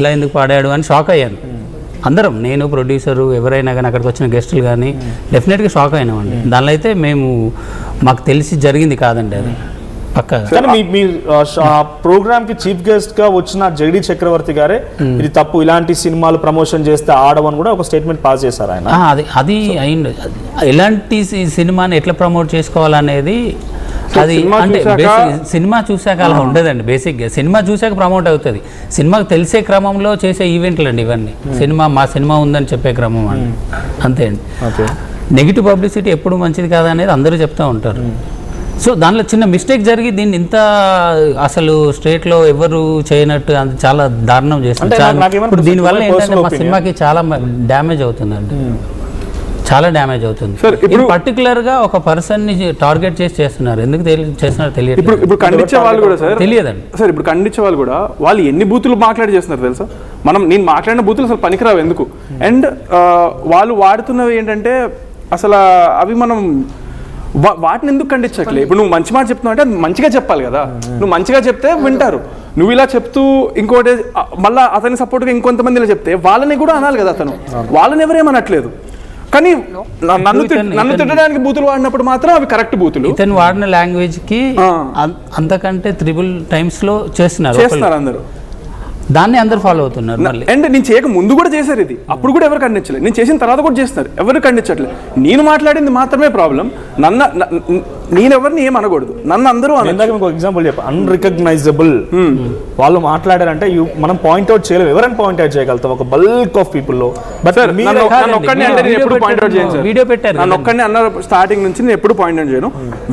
ఇలా ఎందుకు పాడాడు అని షాక్ అయ్యాను. అందరం, నేను ప్రొడ్యూసరు ఎవరైనా కానీ అక్కడికి వచ్చిన గెస్టులు కానీ డెఫినెట్గా షాక్ అయినామండి. దానిలో అయితే మాకు తెలిసి జరిగింది కాదండి అది పక్కా. కానీ మీ ప్రోగ్రామ్ కి చీఫ్ గెస్ట్ గా వచ్చిన జగదీ చక్రవర్తి గారే ఇది తప్పు, ఇలాంటి సినిమాలు ప్రమోషన్ చేస్తే ఆడవని కూడా ఒక స్టేట్మెంట్ పాస్ చేశారు ఆయన. అది అయింది. ఎలాంటి సినిమాని ఎట్లా ప్రమోట్ చేసుకోవాలనేది అది అంటే సినిమా చూసాక అలా ఉండదండి. బేసిక్గా సినిమా చూసాక ప్రమోట్ అవుతుంది. సినిమాకి తెలిసే క్రమంలో చేసే ఈవెంట్లు అండి ఇవన్నీ. మా సినిమా ఉందని చెప్పే క్రమం అండి, అంతే అండి. నెగిటివ్ పబ్లిసిటీ ఎప్పుడు మంచిది కాదనేది అందరూ చెప్తూ ఉంటారు. సో దాంట్లో చిన్న మిస్టేక్ జరిగి దీన్ని ఇంత అసలు స్టేట్లో ఎవరు చేయనట్టు చాలా దారుణం చేస్తున్నారు. ఇప్పుడు దీనివల్ల ఏంటంటే మా సినిమాకి చాలా డ్యామేజ్ అవుతుందండి, చాలా డ్యామేజ్ అవుతుంది. ఇప్పుడు పర్టికులర్ గా ఒక పర్సన్ ని టార్గెట్ చేసి చేస్తున్నారు. ఎందుకు చేస్తున్నారు తెలియదు. ఇప్పుడు ఖండించే వాళ్ళు కూడా సార్ తెలియదండి సార్. ఇప్పుడు ఖండించే వాళ్ళు కూడా వాళ్ళు ఎన్ని బూతులు మాట్లాడి చేస్తున్నారు తెలుసా? నేను మాట్లాడిన బూతులు అసలు పనికిరావు ఎందుకు. అండ్ వాళ్ళు వాడుతున్నవి ఏంటంటే అసలు అవి మనం వాటిని ఎందుకు ఖండించట్లే? ఇప్పుడు నువ్వు మంచి మాట చెప్తున్నావు అంటే మంచిగా చెప్పాలి కదా. నువ్వు మంచిగా చెప్తే వింటారు. నువ్వు ఇలా చెప్తూ ఇంకోటి మళ్ళీ అతని సపోర్ట్గా ఇంకొంతమంది ఇలా చెప్తే వాళ్ళని కూడా అనాలి కదా. అతను వాళ్ళని ఎవరేమనట్లేదు, కానీ నన్ను తిట్టడానికి బూతులు వాడినప్పుడు మాత్రం అవి కరెక్ట్ బూతులు. ఇతను వాడిన లాంగ్వేజ్ కి అంతకంటే 3 times లో చేస్తున్నారు అందరూ. దాన్ని అందరు ఫాలో అవుతున్నారు. అండ్ నేను చేయక ముందు కూడా చేశారు ఇది, అప్పుడు కూడా ఎవరు ఖండించలేదు. నేను చేసిన తర్వాత కూడా చేస్తున్నారు, ఎవరు ఖండించట్లేదు. నేను మాట్లాడింది మాత్రమే ప్రాబ్లం. నేను ఎవరిని ఏం అనకూడదు, నన్ను అందరూ ఎగ్జాంపుల్ చెప్ప అన్రికగ్నైజబుల్ వాళ్ళు మాట్లాడారంటే మనం పాయింట్అవుట్ చేయలేము. ఎవరైనా పాయింట్అవుట్ చేయగలుగుతాం ఒక బల్క్ ఆఫ్ పీపుల్ లో. బట్ ఎప్పుడు పాయింట్అవుట్ చేయను, వీడియో పెట్టారు నన్ను ఒక్కడిని అన్న స్టార్టింగ్ నుంచి నేను ఎప్పుడు పాయింట్అవుట్ చేయను.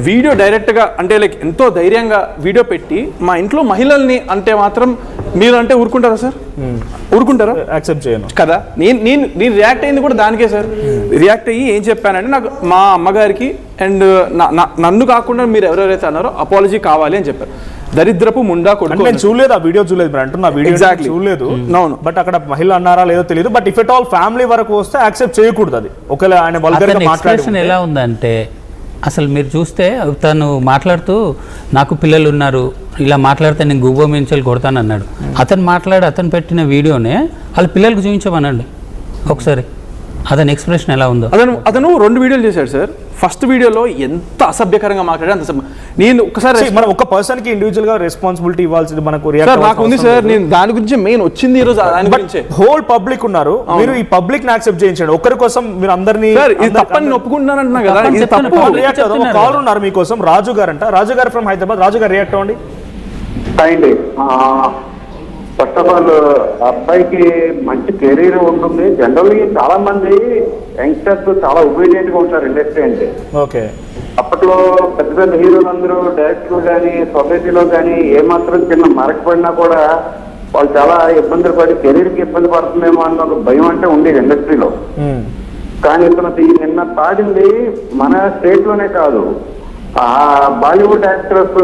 వీడియో డైరెక్ట్ గా అంటే లైక్ ఎంతో ధైర్యంగా వీడియో పెట్టి మా ఇంట్లో మహిళల్ని అంటే మాత్రం మీరు అంటే ఊరుకుంటారా సార్? ఊరుకుంటారా? యాక్సెప్ట్ చేయను కదా. నేను రియాక్ట్ అయింది కూడా దానికే సార్. రియాక్ట్ అయ్యి ఏం చెప్పానంటే నాకు మా అమ్మగారికి అండ్ నన్ను కాకుండా మీరు ఎవరెవరైతే అన్నారో అపాలజీ కావాలి అని చెప్పారు. దరిద్రపు ముండా కొడుకు. నేను చూడలేదు ఆ వీడియో, చూడలేదు అంటున్నా వీడియో చూడలేదు. అవును, బట్ అక్కడ మహిళ అన్నారా లేదో తెలియదు. But if at all family వరకు వస్తే యాక్సెప్ట్ చేయకూడదు. అది ఒకవేళ ఆయన వల్గర్ గా మాట్లాడేది ఎలా ఉందంటే అసలు మీరు చూస్తే తను మాట్లాడుతూ నాకు పిల్లలు ఉన్నారు ఇలా మాట్లాడితే నేను గుబ్బో మించలు కొడతాను అన్నాడు. అతను పెట్టిన వీడియోనే వాళ్ళ పిల్లలకు చూపించమనండి ఒకసారి. అతని ఎక్స్ప్రెషన్ ఎలా ఉందో. అతను 2 వీడియోలు చేశాడు సార్. ఫస్ట్ వీడియోలో ఎంత అసభ్యకరంగా మాట్లాడాడు అంత నేను ఒకసారి మనం ఒక పర్సన్ కి ఇండివిజువల్ గా రెస్పాన్సిబిలిటీ ఇవ్వాల్సింది మనకు నాకు ఉంది సార్. నేను దాని గురించి మెయిన్ వచ్చింది ఈ రోజు. హోల్ పబ్లిక్ ఉన్నారు, మీరు ఈ పబ్లిక్ ని యాక్సెప్ట్ చేయించండి. ఒక్కరి కోసం మీరు అందరినీ తప్పని ఒప్పుకుంటున్నానంటున్నా కదా. కాల్ ఉన్నారు మీకోసం, రాజు గారు అంట. రాజు గారు ఫ్రమ్ హైదరాబాద్. రాజు గారు రియాక్ట్ అవ్వండి. ఫస్ట్ ఆఫ్ ఆల్ అబ్బాయికి మంచి కెరీర్ ఉంటుంది. జనరల్లీ చాలా మంది యంగ్స్టర్స్ చాలా ఒబీడియంట్ గా ఉంటారు ఇండస్ట్రీ అంటే. ఓకే, అప్పట్లో పెద్ద పెద్ద హీరోలు అందరూ డైరెక్టర్లు కానీ సొసైటీలో కానీ ఏమాత్రం చిన్న మరకపడినా కూడా వాళ్ళు చాలా ఇబ్బందులు పడి కెరీర్ కి ఇబ్బంది పడుతుందేమో అన్న ఒక భయం అంటే ఉండేది ఇండస్ట్రీలో. కానీ ఇతను నిన్న పాడింది మన స్టేట్ లోనే కాదు, బాలీవుడ్ యాక్ట్రెస్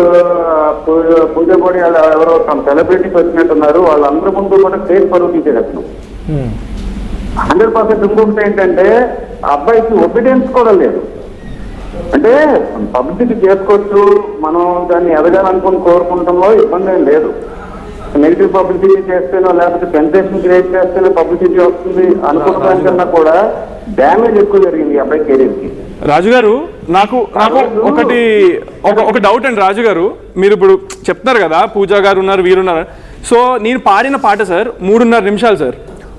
పూజ బోడి ఎవరో తమ సెలబ్రిటీకి వచ్చినట్టున్నారు. వాళ్ళందరి ముందు కూడా స్టేజ్ పరువు తీసేది అతను 100%. ఇంకొకటి ఏంటంటే ఆ అబ్బాయికి ఒబీడియన్స్ కూడా లేదు. అంటే పబ్లిసిటీ చేసుకోవచ్చు, మనం దాన్ని ఎదగాలనుకుని కోరుకుంటాంలో ఇబ్బంది ఏం లేదు. నెగిటివ్ పబ్లిసిటీ చేస్తేనో లేకపోతే సెన్సేషన్ క్రియేట్ చేస్తేనే పబ్లిసిటీ వస్తుంది అనుకున్న దానికన్నా కూడా డ్యామేజ్ ఎక్కువ జరిగింది ఈ అబ్బాయి కెరీర్ కి. రాజు గారు నాకు ఒక డౌట్ అండి. రాజు గారు మీరు ఇప్పుడు చెప్తున్నారు కదా పూజా గారు ఉన్నారు వీరున్నారు. సో నేను పాడిన పాట సార్ 3.5 నిమిషాలు సార్.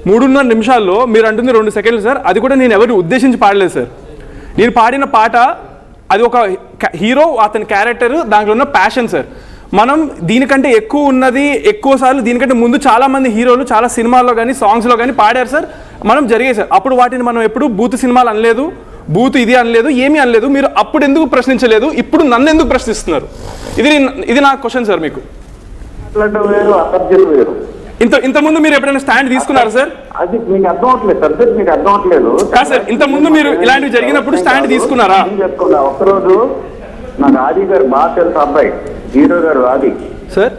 3.5 నిమిషాల్లో మీరు అంటుంది 2 సెకండ్లు సార్. అది కూడా నేను ఎవరిని ఉద్దేశించి పాడలేదు సార్. నేను పాడిన పాట అది ఒక హీరో అతని క్యారెక్టర్ దాంట్లో ఉన్న ప్యాషన్ సార్. మనం దీనికంటే ఎక్కువ ఉన్నది ఎక్కువ సార్లు దీనికంటే ముందు చాలా మంది హీరోలు చాలా సినిమాల్లో కానీ సాంగ్స్లో కానీ పాడారు సార్. మనం జరిగాయి సార్. అప్పుడు వాటిని మనం ఎప్పుడు బూత్ సినిమాలు అనలేదు, బూత్ ఇది అనలేదు, ఏమీ అనలేదు. మీరు అప్పుడు ఎందుకు ప్రశ్నించలేదు, ఇప్పుడు నన్ను ఎందుకు ప్రశ్నిస్తున్నారు? ఇది నా క్వశ్చన్ సార్. మీకు ఇంత ముందు మీరు ఎప్పుడైనా స్టాండ్ తీసుకున్నారు సార్? అది మీకు అర్థం అవట్లేదు సబ్జెక్ట్, మీకు అర్థం అవట్లేదు సార్. ఇంత ముందు మీరు ఇలాంటివి జరిగినప్పుడు స్టాండ్ తీసుకున్నారా? ఒక్కరోజు నాకు ఆది గారు బాగా తెలుసు, అబ్బాయి హీరో గారు ఆది సార్.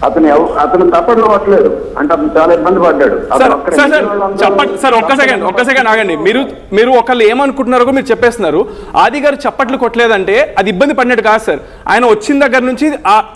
అతను తప్పట్లు అవ్వట్లేదు అంటే అతను చాలా ఇబ్బంది పడ్డాడు. సార్ ఒక్క సెకండ్ ఆగండి. మీరు ఒకళ్ళు ఏమనుకుంటున్నారో మీరు చెప్పేస్తున్నారు. ఆది గారు చప్పట్లు కొట్టలేదంటే అది ఇబ్బంది పడినట్టు కాదు సార్. ఆయన వచ్చిన దగ్గర నుంచి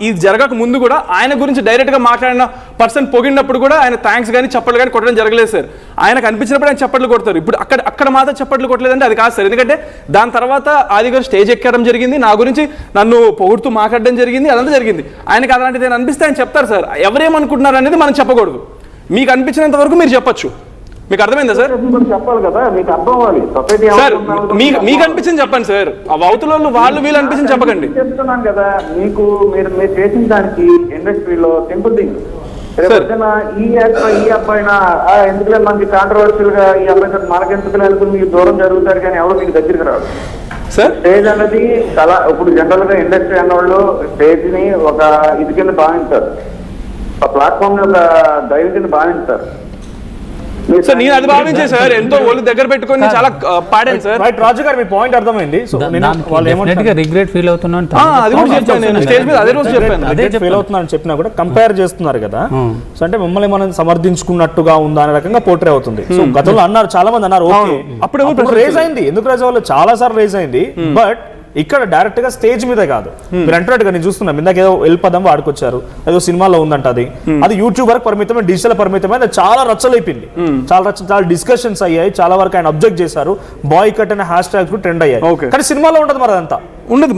ఇది జరగక ముందు కూడా ఆయన గురించి డైరెక్ట్ గా మాట్లాడిన పర్సన్ పొగిడినప్పుడు కూడా ఆయన థ్యాంక్స్ కానీ చప్పట్లు కానీ కొట్టడం జరగలేదు సార్. ఆయనకు అనిపించినప్పుడు ఆయన చప్పట్లు కొడతారు. ఇప్పుడు అక్కడ మాత్రం చప్పట్లు కొట్టలేదంటే అది కాదు సార్. ఎందుకంటే దాని తర్వాత ఆది గారు స్టేజ్ ఎక్కడం జరిగింది, నా గురించి నన్ను పొగుడుతూ మాట్లాడడం జరిగింది, అదంతా జరిగింది. ఆయనకి అలాంటిది అనిపిస్తే ఆయన చెప్తారు సార్. ఎవరేమనుకుంటున్నారు అనేది మనం చెప్పకూడదు. మీకు అనిపించినంత వరకు మీరు చెప్పొచ్చు, మీకు అర్థమైందా సార్? చెప్పాలి కదా, మీకు అర్థం అవ్వాలి. సొసైటీ సార్ మీకు అనిపించింది చెప్పండి సార్, అవతల వాళ్ళు వీళ్ళు అనిపించింది చెప్పకండి. చెప్తున్నాను కదా మీకు, మీరు చేసిన దానికి ఇండస్ట్రీలో సింపుల్ థింగ్. ఈ అబ్బాయినా ఎందుకులే మనకి కాంట్రవర్షియల్ గా ఈ అబ్బాయి మనకెందుకులే అనుకుని మీకు దూరం జరుగుతారు, కానీ ఎవరు మీకు దగ్గరికి రాదు సార్. స్టేజ్ అనేది చాలా, ఇప్పుడు జనరల్ గా ఇండస్ట్రీ అన్నవాళ్ళు స్టేజ్ ని ఒక ఇది కింద భావించారు, ఆ ప్లాట్ఫామ్ ని ఒక దైవం కింద భావించారు. సార్ నేను అది భావించే సార్, ఎంతో ఒళ్ళు దగ్గర పెట్టుకొని చాలా పాడాను సార్. రైట్ రాజు గారు మీ పాయింట్ అర్థమైంది. సో నేను రిగ్రెట్ ఫీల్ అవుతున్నాను, అది కూడా చెప్పాను నేను స్టేజ్ మీద, అదే రోజు చెప్పాను. అదే ఫీల్ అవుతున్నాను చెప్పినా కూడా కంపేర్ చేస్తున్నారు కదా, సో అంటే మిమ్మల్ని మనం సమర్థించుకున్నట్టుగా ఉందా అనే రకంగా పోర్ట్రే అవుతుంది. సో గతంలో అన్నారు, చాలా మంది అన్నారు, ఓకే అప్పుడు రేజ్ అయింది, ఎందుకు రేజ్ అవ్వాలి, చాలా సార్లు రేజ్ అయింది. బట్ ఇక్కడ డైరెక్ట్ గా స్టేజ్ మీద కాదు, మీరు అంటున్నట్టుగా నేను చూస్తున్నాం, ఇందాక ఏదో వెళ్ళిపోదాం వాడుకొచ్చారు, ఏదో సినిమాలో ఉందంట, అది యూట్యూబ్ వరకు పరిమితమే, డిజిటల్ పరిమితమే, చాలా రచ్చలైపోయింది, చాలా డిస్కషన్స్ అయ్యాయి, చాలా వరకు ఆయన అబ్జెక్ట్ చేశారు, బాయ్ కట్ అనే హ్యాష్ ట్యాగ్స్ ట్రెండ్ అయ్యాయి. కానీ సినిమాలో ఉండదు మరి అదంతా ఉండదు.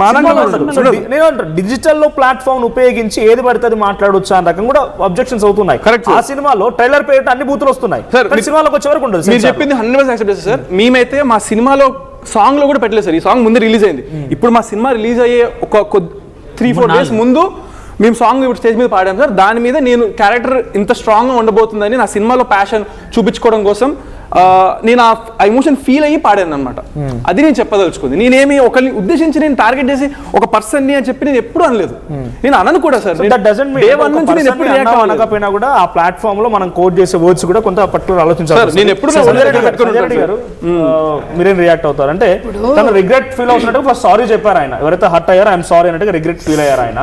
నేను డిజిటల్ లో ప్లాట్ఫామ్ ఉపయోగించి ఏది పడితే అది మాట్లాడొచ్చు అనే రకం కూడా అబ్జెక్షన్స్ అవుతున్నాయి. ఆ సినిమాలో ట్రైలర్ పేరు అన్ని బూతులు వస్తున్నాయి, సినిమాలోకి వచ్చే వరకు ఉండదు. మీరు చెప్పింది 100% యాక్సెప్ట్ చేస్తారు సార్. మేమైతే మా సినిమాలో సాంగ్ లో కూడా పెట్టలేదు సార్, ఈ సాంగ్ ముందు రిలీజ్ అయింది. ఇప్పుడు మా సినిమా రిలీజ్ అయ్యే ఒక 3-4 డేస్ ముందు మేము సాంగ్ ఇప్పుడు స్టేజ్ మీద పాడాం సార్. దాని మీద నేను క్యారెక్టర్ ఇంత స్ట్రాంగ్ గా ఉండబోతుందని నా సినిమాలో ప్యాషన్ చూపించుకోవడం కోసం నేను ఆ ఎమోషన్ ఫీల్ అయ్యి పాడాను అనమాట. అది నేను చెప్పదలుచుకుంది. నేనేమి ఒకరిని ఉద్దేశించి నేను టార్గెట్ చేసి ఒక పర్సన్ ని అని చెప్పి నేను ఎప్పుడు అనలేదు, నేను అనను కూడా సార్. అనకపోయినా కూడా ఆ ప్లాట్ఫామ్ లో మనం కోడ్ చేసే వర్డ్స్ కూడా కొంత పర్టికులర్ ఆలోచించాలి. నేను ఎప్పుడు మీరేం రియాక్ట్ అవుతారు అంటే, తను రిగ్రెట్ ఫీల్ అవుతున్నట్టు ఫస్ట్ సారీ చెప్పారు ఆయన, ఎవరైతే హర్ట్ అయ్యారో ఐఎమ్ సారీ అన్నట్టుగా రిగ్రెట్ ఫీల్ అయ్యారు ఆయన.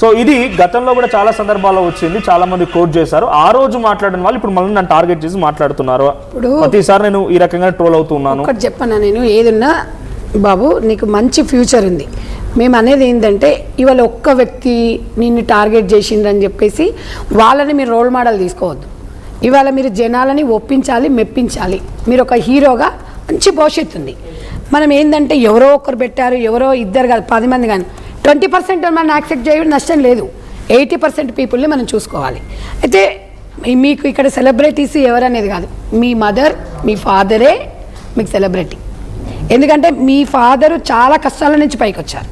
సో ఇది గతంలో కూడా చాలా సందర్భాల్లో వచ్చింది, చాలా మంది కోట్ చేశారు. ఆ రోజు మాట్లాడిన వాళ్ళు ఇప్పుడు మళ్ళీ నన్ను టార్గెట్ చేసి మాట్లాడుతున్నారు. ప్రతిసారి నేను ఈ రకంగా ట్రోల్ అవుతున్నాను. ఒకటి చెప్పన్నా, నేను ఏదున్నా బాబు నీకు మంచి ఫ్యూచర్ ఉంది. మేము అనేది ఏంటంటే ఇవాళ ఒక్క వ్యక్తి నిన్ను టార్గెట్ చేసిండ్రని చెప్పేసి వాళ్ళని మీరు రోల్ మోడల్ తీసుకోవద్దు. ఇవాళ మీరు జనాలని ఒప్పించాలి, మెప్పించాలి. మీరు ఒక హీరోగా మంచి భవిష్యత్తు ఉంది. మనం ఏంటంటే ఎవరో ఒకరు పెట్టారు, ఎవరో ఇద్దరు కాదు 10 మంది కానీ 20% మనం యాక్సెప్ట్ చేయడం నష్టం లేదు. 80% పీపుల్ని మనం చూసుకోవాలి. అయితే మీకు ఇక్కడ సెలబ్రిటీస్ ఎవరనేది కాదు, మీ మదర్ మీ ఫాదరే మీకు సెలబ్రిటీ. ఎందుకంటే మీ ఫాదరు చాలా కష్టాల నుంచి పైకి వచ్చారు.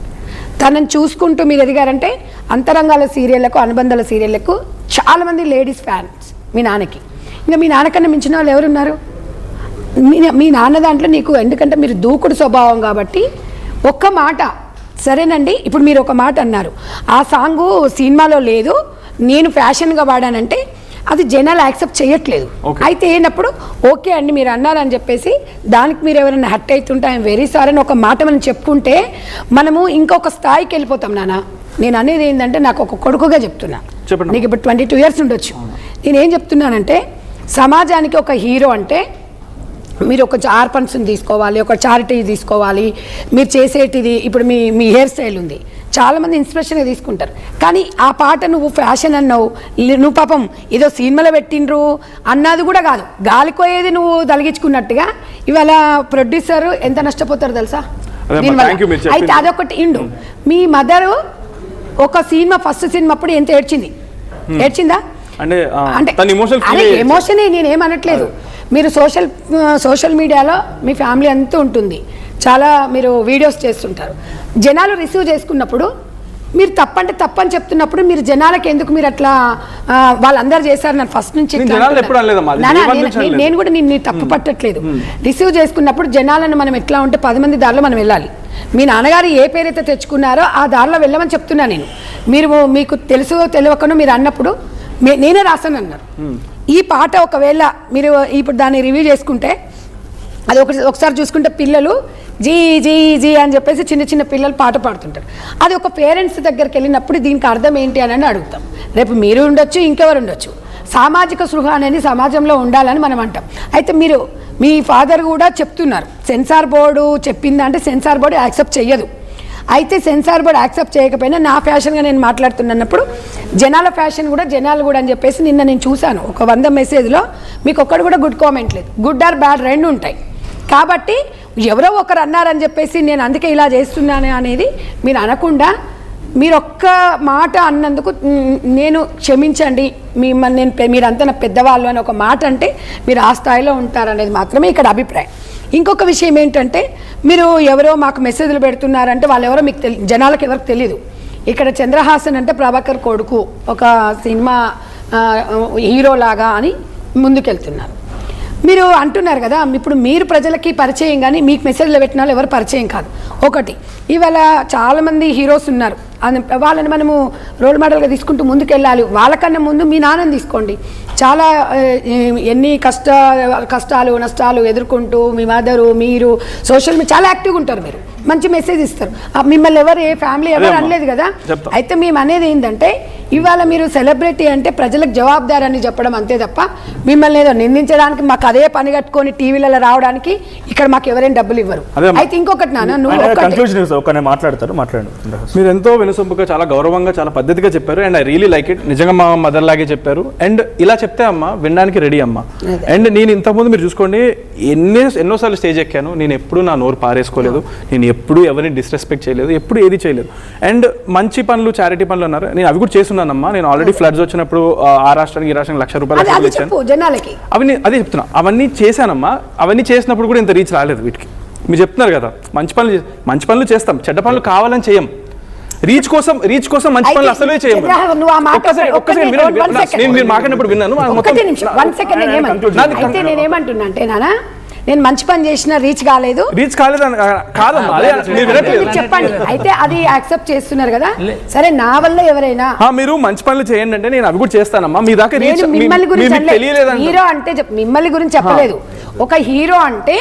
తనని చూసుకుంటూ మీరు ఎదిగారంటే అంతరంగాల సీరియళ్లకు, అనుబంధాల సీరియళ్లకు చాలామంది లేడీస్ ఫ్యాన్స్ మీ నాన్నకి. ఇంకా మీ నాన్నకన్నా మించిన వాళ్ళు ఎవరున్నారు? మీ నాన్న దాంట్లో నీకు, ఎందుకంటే మీరు దూకుడు స్వభావం కాబట్టి ఒక్క మాట సరేనండి. ఇప్పుడు మీరు ఒక మాట అన్నారు, ఆ సాంగు సినిమాలో లేదు, నేను ఫ్యాషన్గా వాడానంటే అది జనాలు యాక్సెప్ట్ చేయట్లేదు. అయితే అయినప్పుడు ఓకే అండి మీరు అన్నారని చెప్పేసి దానికి మీరు ఎవరైనా హర్ట్ అవుతుంటే ఐఎమ్ వెరీ సారీ అని ఒక మాట మనం చెప్పుకుంటే మనము ఇంకొక స్థాయికి వెళ్ళిపోతాం. నాన్న నేను అనేది ఏంటంటే, నాకు ఒక కొడుకుగా చెప్తున్నా, నీకు ఇప్పుడు 22 years ఉండొచ్చు. నేనేం చెప్తున్నానంటే, సమాజానికి ఒక హీరో అంటే మీరు ఒక ఆర్ఫన్స్ని తీసుకోవాలి, ఒక చారిటీ తీసుకోవాలి. మీరు చేసేటిది ఇప్పుడు మీ హెయిర్ స్టైల్ ఉంది, చాలామంది ఇన్స్పిరేషన్గా తీసుకుంటారు. కానీ ఆ పాట నువ్వు ఫ్యాషన్ అన్నావు, నువ్వు పాపం ఏదో సినిమాలో పెట్టిండ్రు అన్నది కూడా కాదు, గాలికోయేది నువ్వు తలిగించుకున్నట్టుగా ఇవాళ ప్రొడ్యూసర్ ఎంత నష్టపోతారు తెలుసా? అయితే అదొకటి ఇండు. మీ మదరు ఒక సినిమా ఫస్ట్ సినిమా అప్పుడు ఎంత ఏడ్చిందా? అంటే ఎమోషనే, నేనేమనట్లేదు. మీరు సోషల్ మీడియాలో మీ ఫ్యామిలీ అంతా ఉంటుంది, చాలా మీరు వీడియోస్ చేస్తుంటారు. జనాలు రిసీవ్ చేసుకున్నప్పుడు మీరు తప్పంటే తప్పని చెప్తున్నప్పుడు మీరు జనాలకు ఎందుకు మీరు అట్లా వాళ్ళందరూ చేశారు? నేను ఫస్ట్ నుంచి నేను కూడా నిన్ను తప్పు పట్టట్లేదు. రిసీవ్ చేసుకున్నప్పుడు జనాలను మనం ఎట్లా ఉంటే 10 మంది దారిలో మనం వెళ్ళాలి. మీ నాన్నగారు ఏ పేరైతే తెచ్చుకున్నారో ఆ దారిలో వెళ్ళమని చెప్తున్నా నేను. మీకు తెలుసు తెలియకనో మీరు అన్నప్పుడు నేనే రాశాను అన్నారు. ఈ పాట ఒకవేళ మీరు ఇప్పుడు దాన్ని రివ్యూ చేసుకుంటే, అది ఒకసారి చూసుకుంటే పిల్లలు జీ జీ జీ అని చెప్పేసి చిన్న పిల్లలు పాట పాడుతుంటారు. అది ఒక పేరెంట్స్ దగ్గరికి వెళ్ళినప్పుడు దీనికి అర్థం ఏంటి అని అడుగుతాం. రేపు మీరు ఉండొచ్చు, ఇంకెవరు ఉండొచ్చు. సామాజిక స్పృహ అనేది సమాజంలో ఉండాలని మనం అంటాం. అయితే మీ ఫాదర్ కూడా చెప్తున్నారు, సెన్సార్ బోర్డు చెప్పిందంటే సెన్సార్ బోర్డు యాక్సెప్ట్ చెయ్యదు. అయితే సెన్సార్ బోర్డు యాక్సెప్ట్ చేయకపోయినా నా ఫ్యాషన్గా నేను మాట్లాడుతున్నప్పుడు జనాల ఫ్యాషన్ కూడా జనాలు కూడా అని చెప్పేసి నిన్న నేను చూశాను. ఒక 100 మెసేజ్లో మీకు ఒక్కడు కూడా గుడ్ కామెంట్ లేదు. గుడ్ ఆర్ బ్యాడ్ రెండు ఉంటాయి. కాబట్టి ఎవరో ఒకరు అన్నారని చెప్పేసి నేను అందుకే ఇలా చేస్తున్నాను అనేది మీరు అనకుండా మీరు ఒక్క మాట అన్నందుకు నేను క్షమించండి మిమ్మల్ని మీరంతా నా పెద్దవాళ్ళు అని ఒక మాట అంటే మీరు ఆ స్థాయిలో ఉంటారనేది మాత్రమే ఇక్కడ అభిప్రాయం. ఇంకొక విషయం ఏంటంటే మీరు ఎవరో మాకు మెసేజ్లు పెడుతున్నారంటే వాళ్ళు ఎవరో మీకు జనాలకు ఎవరికి తెలియదు. ఇక్కడ చంద్రహాసన్ అంటే ప్రభాకర్ కొడుకు, ఒక సినిమా హీరోలాగా అని ముందుకెళ్తున్నారు. మీరు అంటున్నారు కదా, ఇప్పుడు మీరు ప్రజలకి పరిచయం కానీ మీకు మెసేజ్లు పెట్టిన వాళ్ళు ఎవరు పరిచయం కాదు. ఒకటి, ఇవాళ చాలామంది హీరోస్ ఉన్నారు, వాళ్ళని మనము రోల్ మోడల్గా తీసుకుంటూ ముందుకెళ్ళాలి. వాళ్ళకన్నా ముందు మీ నాన్నని తీసుకోండి, చాలా ఎన్ని కష్టాలు నష్టాలు ఎదుర్కొంటూ మీ మదరు మీరు సోషల్ మీడియా చాలా యాక్టివ్గా ఉంటారు, మీరు మంచి మెసేజ్ ఇస్తారు. మిమ్మల్ని ఎవరు ఏ ఫ్యామిలీ ఎవరు అనలేదు కదా. అయితే మేము అనేది ఏంటంటే ఇవాళ మీరు సెలబ్రిటీ అంటే ప్రజలకు జవాబుదారని చెప్పడం అంతే తప్ప మిమ్మల్ని ఏదో నిందించడానికి మాకు అదే పని కట్టుకొని టీవీలలో రావడానికి ఇక్కడ మాకు ఎవరైనా డబ్బులు ఇవ్వరు. అయితే ఇంకొకటి నాన్న, నువ్వు మీరు ఎంతో వినసొంపుగా చాలా గౌరవంగా చాలా పద్ధతిగా చెప్పారు and I really like it. నిజంగా మా మదర్ లాగే చెప్పారు అండ్ ఇలా చెప్తే అమ్మ వినడానికి రెడీ అమ్మ. అండ్ నేను ఇంతకుముందు మీరు చూసుకోండి ఎన్నోసార్లు స్టేజ్ ఎక్కాను, నేను ఎప్పుడు నా నోరు పారేసుకోలేదు, నేను ఎప్పుడు ఎవరిని డిస్రెస్పెక్ట్ చేయలేదు, ఎప్పుడు ఏది చేయలేదు. అండ్ మంచి పనులు చారిటీ పనులు అన్నారు, నేను అవి కూడా చేస్తున్నానమ్మా. నేను ఆల్రెడీ ఫ్లడ్స్ వచ్చినప్పుడు ఆ రాష్ట్రానికి ఈ రాష్ట్రానికి ₹1,00,000 ఇచ్చాను, అవన్నీ అదే చెప్తున్నా, అవన్నీ చేశానమ్మా. అవన్నీ చేసినప్పుడు కూడా ఇంత రీచ్ రాలేదు వీటికి. మీరు చెప్తున్నారు కదా మంచి పనులు చేస్తాం, చెడ్డ పనులు కావాలని చేయం. రీచ్ కోసం మంచి పనులు అసలే చేయం. మీరు మాట్లాడినప్పుడు విన్నాను. నేనేమంటున్నా అంటే నాన్న, నేను మంచి పని చేసిన రీచ్ కాలేదు చెప్పండి. అయితే అది యాక్సెప్ట్ చేస్తున్నారు కదా, సరే నా వల్ల ఎవరైనా మీరు మంచి పనులు చేయండి అంటే నేను అవి కూడా చేస్తానమ్మా. మీ దాకా మిమ్మల్ని గురించి హీరో అంటే మిమ్మల్ని గురించి చెప్పలేదు. ఒక హీరో అంటే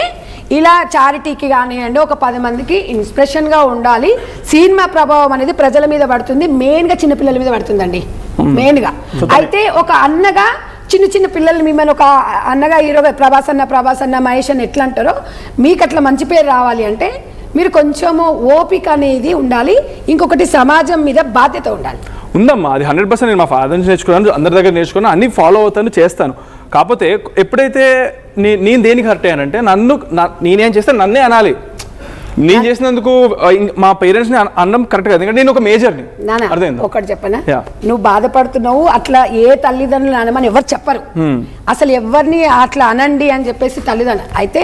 ఇలా చారిటీకి కానివ్వండి, ఒక 10 మందికి ఇన్స్పిరేషన్గా ఉండాలి. సినిమా ప్రభావం అనేది ప్రజల మీద పడుతుంది, మెయిన్గా చిన్నపిల్లల మీద పడుతుందండి మెయిన్గా. అయితే ఒక అన్నగా చిన్న పిల్లలు మిమ్మల్ని ఒక అన్నగా హీరో ప్రభాస్ అన్న మహేష్ అన్న ఎట్లా అంటారో మీకు అట్లా మంచి పేరు రావాలి అంటే మీరు కొంచెము ఓపిక అనేది ఉండాలి. ఇంకొకటి సమాజం మీద బాధ్యత ఉండాలి. ఉందమ్మా, అది 100% నేను మా ఫాదర్ నుంచి నేర్చుకున్నాను, అందరి దగ్గర నేర్చుకున్నాను, అన్ని ఫాలో అవుతాను, చేస్తాను. కాకపోతే ఎప్పుడైతే నేను దేనికి హర్ట్ అయ్యానంటే నేనేం చేస్తే నన్నే అనాలి. నేను చేసినందుకు మా పేరెంట్స్ ని అనడం కరెక్ట్ కాదు, ఎందుకంటే నేను ఒక మేజర్ని. అర్థమైంది. ఒకటి చెప్పనా, నువ్వు బాధపడుతున్నావు అట్లా ఏ తల్లిదండ్రులు అనమని ఎవరు చెప్పరు. అసలు ఎవరిని అట్లా అనండి అని చెప్పేసి తల్లిదండ్రులు. అయితే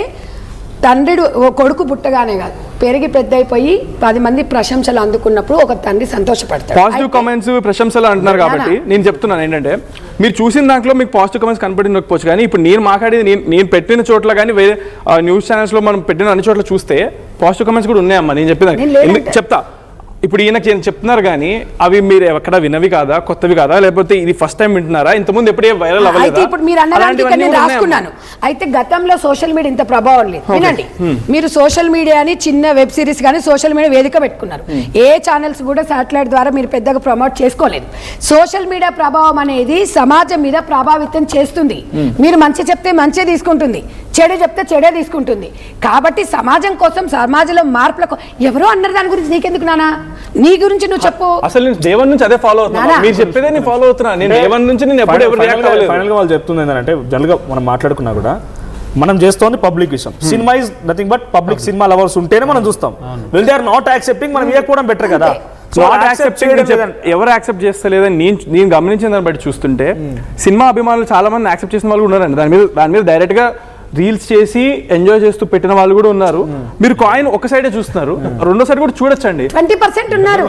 తండ్రి కొడుకు పుట్టగానే కాదు, పెరిగి పెద్ద అయిపోయి 10 మంది ప్రశంసలు అందుకున్నప్పుడు ఒక తండ్రి సంతోషపడతాడు. పాజిటివ్ కామెంట్స్ ప్రశంసలు అంటున్నారు కాబట్టి నేను చెప్తున్నాను ఏంటంటే, మీరు చూసిన దాంట్లో మీకు పాజిటివ్ కామెంట్స్ కనపడినకపోవచ్చు, కానీ ఇప్పుడు నేను మాట్లాడేది నేను పెట్టిన చోట్ల కానీ వేరే న్యూస్ ఛానల్స్ లో మనం పెట్టిన అన్ని చోట్ల చూస్తే పాజిటివ్ కామెంట్స్ కూడా ఉన్నాయమ్మా. నేను చెప్పేదాన్ని చెప్తా. ఇప్పుడు ఈయనకి చెప్తున్నారు కానీ అవి మీరు ఎక్కడ వినవి కాదా, కొత్తవి కాదా, లేకపోతే ఇది ఫస్ట్ టైం వింటున్నారా, ఇంతకుముందు ఎప్పుడే వైరల్ అవ్వలేదు. ఇప్పుడు మీరు అన్నదాన్ని రాసుకున్నాను. అయితే గతంలో సోషల్ మీడియా ఇంత ప్రభావం లేదు. వినండి, మీరు సోషల్ మీడియాని చిన్న వెబ్ సిరీస్ కానీ సోషల్ మీడియా వేదిక పెట్టుకున్నారు. ఏ ఛానల్స్ కూడా శాటిలైట్ ద్వారా మీరు పెద్దగా ప్రమోట్ చేసుకోలేదు. సోషల్ మీడియా ప్రభావం అనేది సమాజం మీద ప్రభావితం చేస్తుంది. మీరు మంచి చెప్తే మంచి తీసుకుంటుంది, చెడు చెప్తే చెడే తీసుకుంటుంది. కాబట్టి సమాజం కోసం, సమాజంలో మార్పులకు ఎవరో అన్నారు, దాని గురించి నీకెందుకు నానా, నీ గురించి నువ్వు చెప్పు. అసలు నేను దేవన్ నుంచి అదే ఫాలో అవుతున్నా, మీరు చెప్పేదే నేను ఫాలో అవుతున్నా. నేను దేవన్ నుంచి నేను ఎప్పుడు రియాక్ట్ అవ్వలేదు. ఫైనల్ గా వాళ్ళు చెప్తుంది ఏంటంటే, జనరల్ గా మనం మాట్లాడుకున్నా కూడా మనం చేస్తోంది పబ్లిక్ విషయం. Cinema is nothing but public. Cinema lovers ఉంటేనే మనం చూస్తాం. Well they are not accepting, మనం ఇవ్వకపోవడం బెటర్ కదా. ఎవరు యాక్సెప్ట్ చేస్తలేదని నేను గమనించిన దాన్ని బట్టి చూస్తుంటే సినిమా అభిమానులు చాలా మంది యాక్సెప్ట్ చేసిన వాళ్ళు ఉన్నారండి. దాని మీద డైరెక్ట్ గా రీల్స్ చేసి ఎంజాయ్ చేస్తూ పెట్టిన వాళ్ళు కూడా ఉన్నారు. మీరు కాయిన్ ఒక సైడే చూస్తున్నారు, రెండో సైడ్ కూడా చూడొచ్చండి. 20% ఉన్నారు.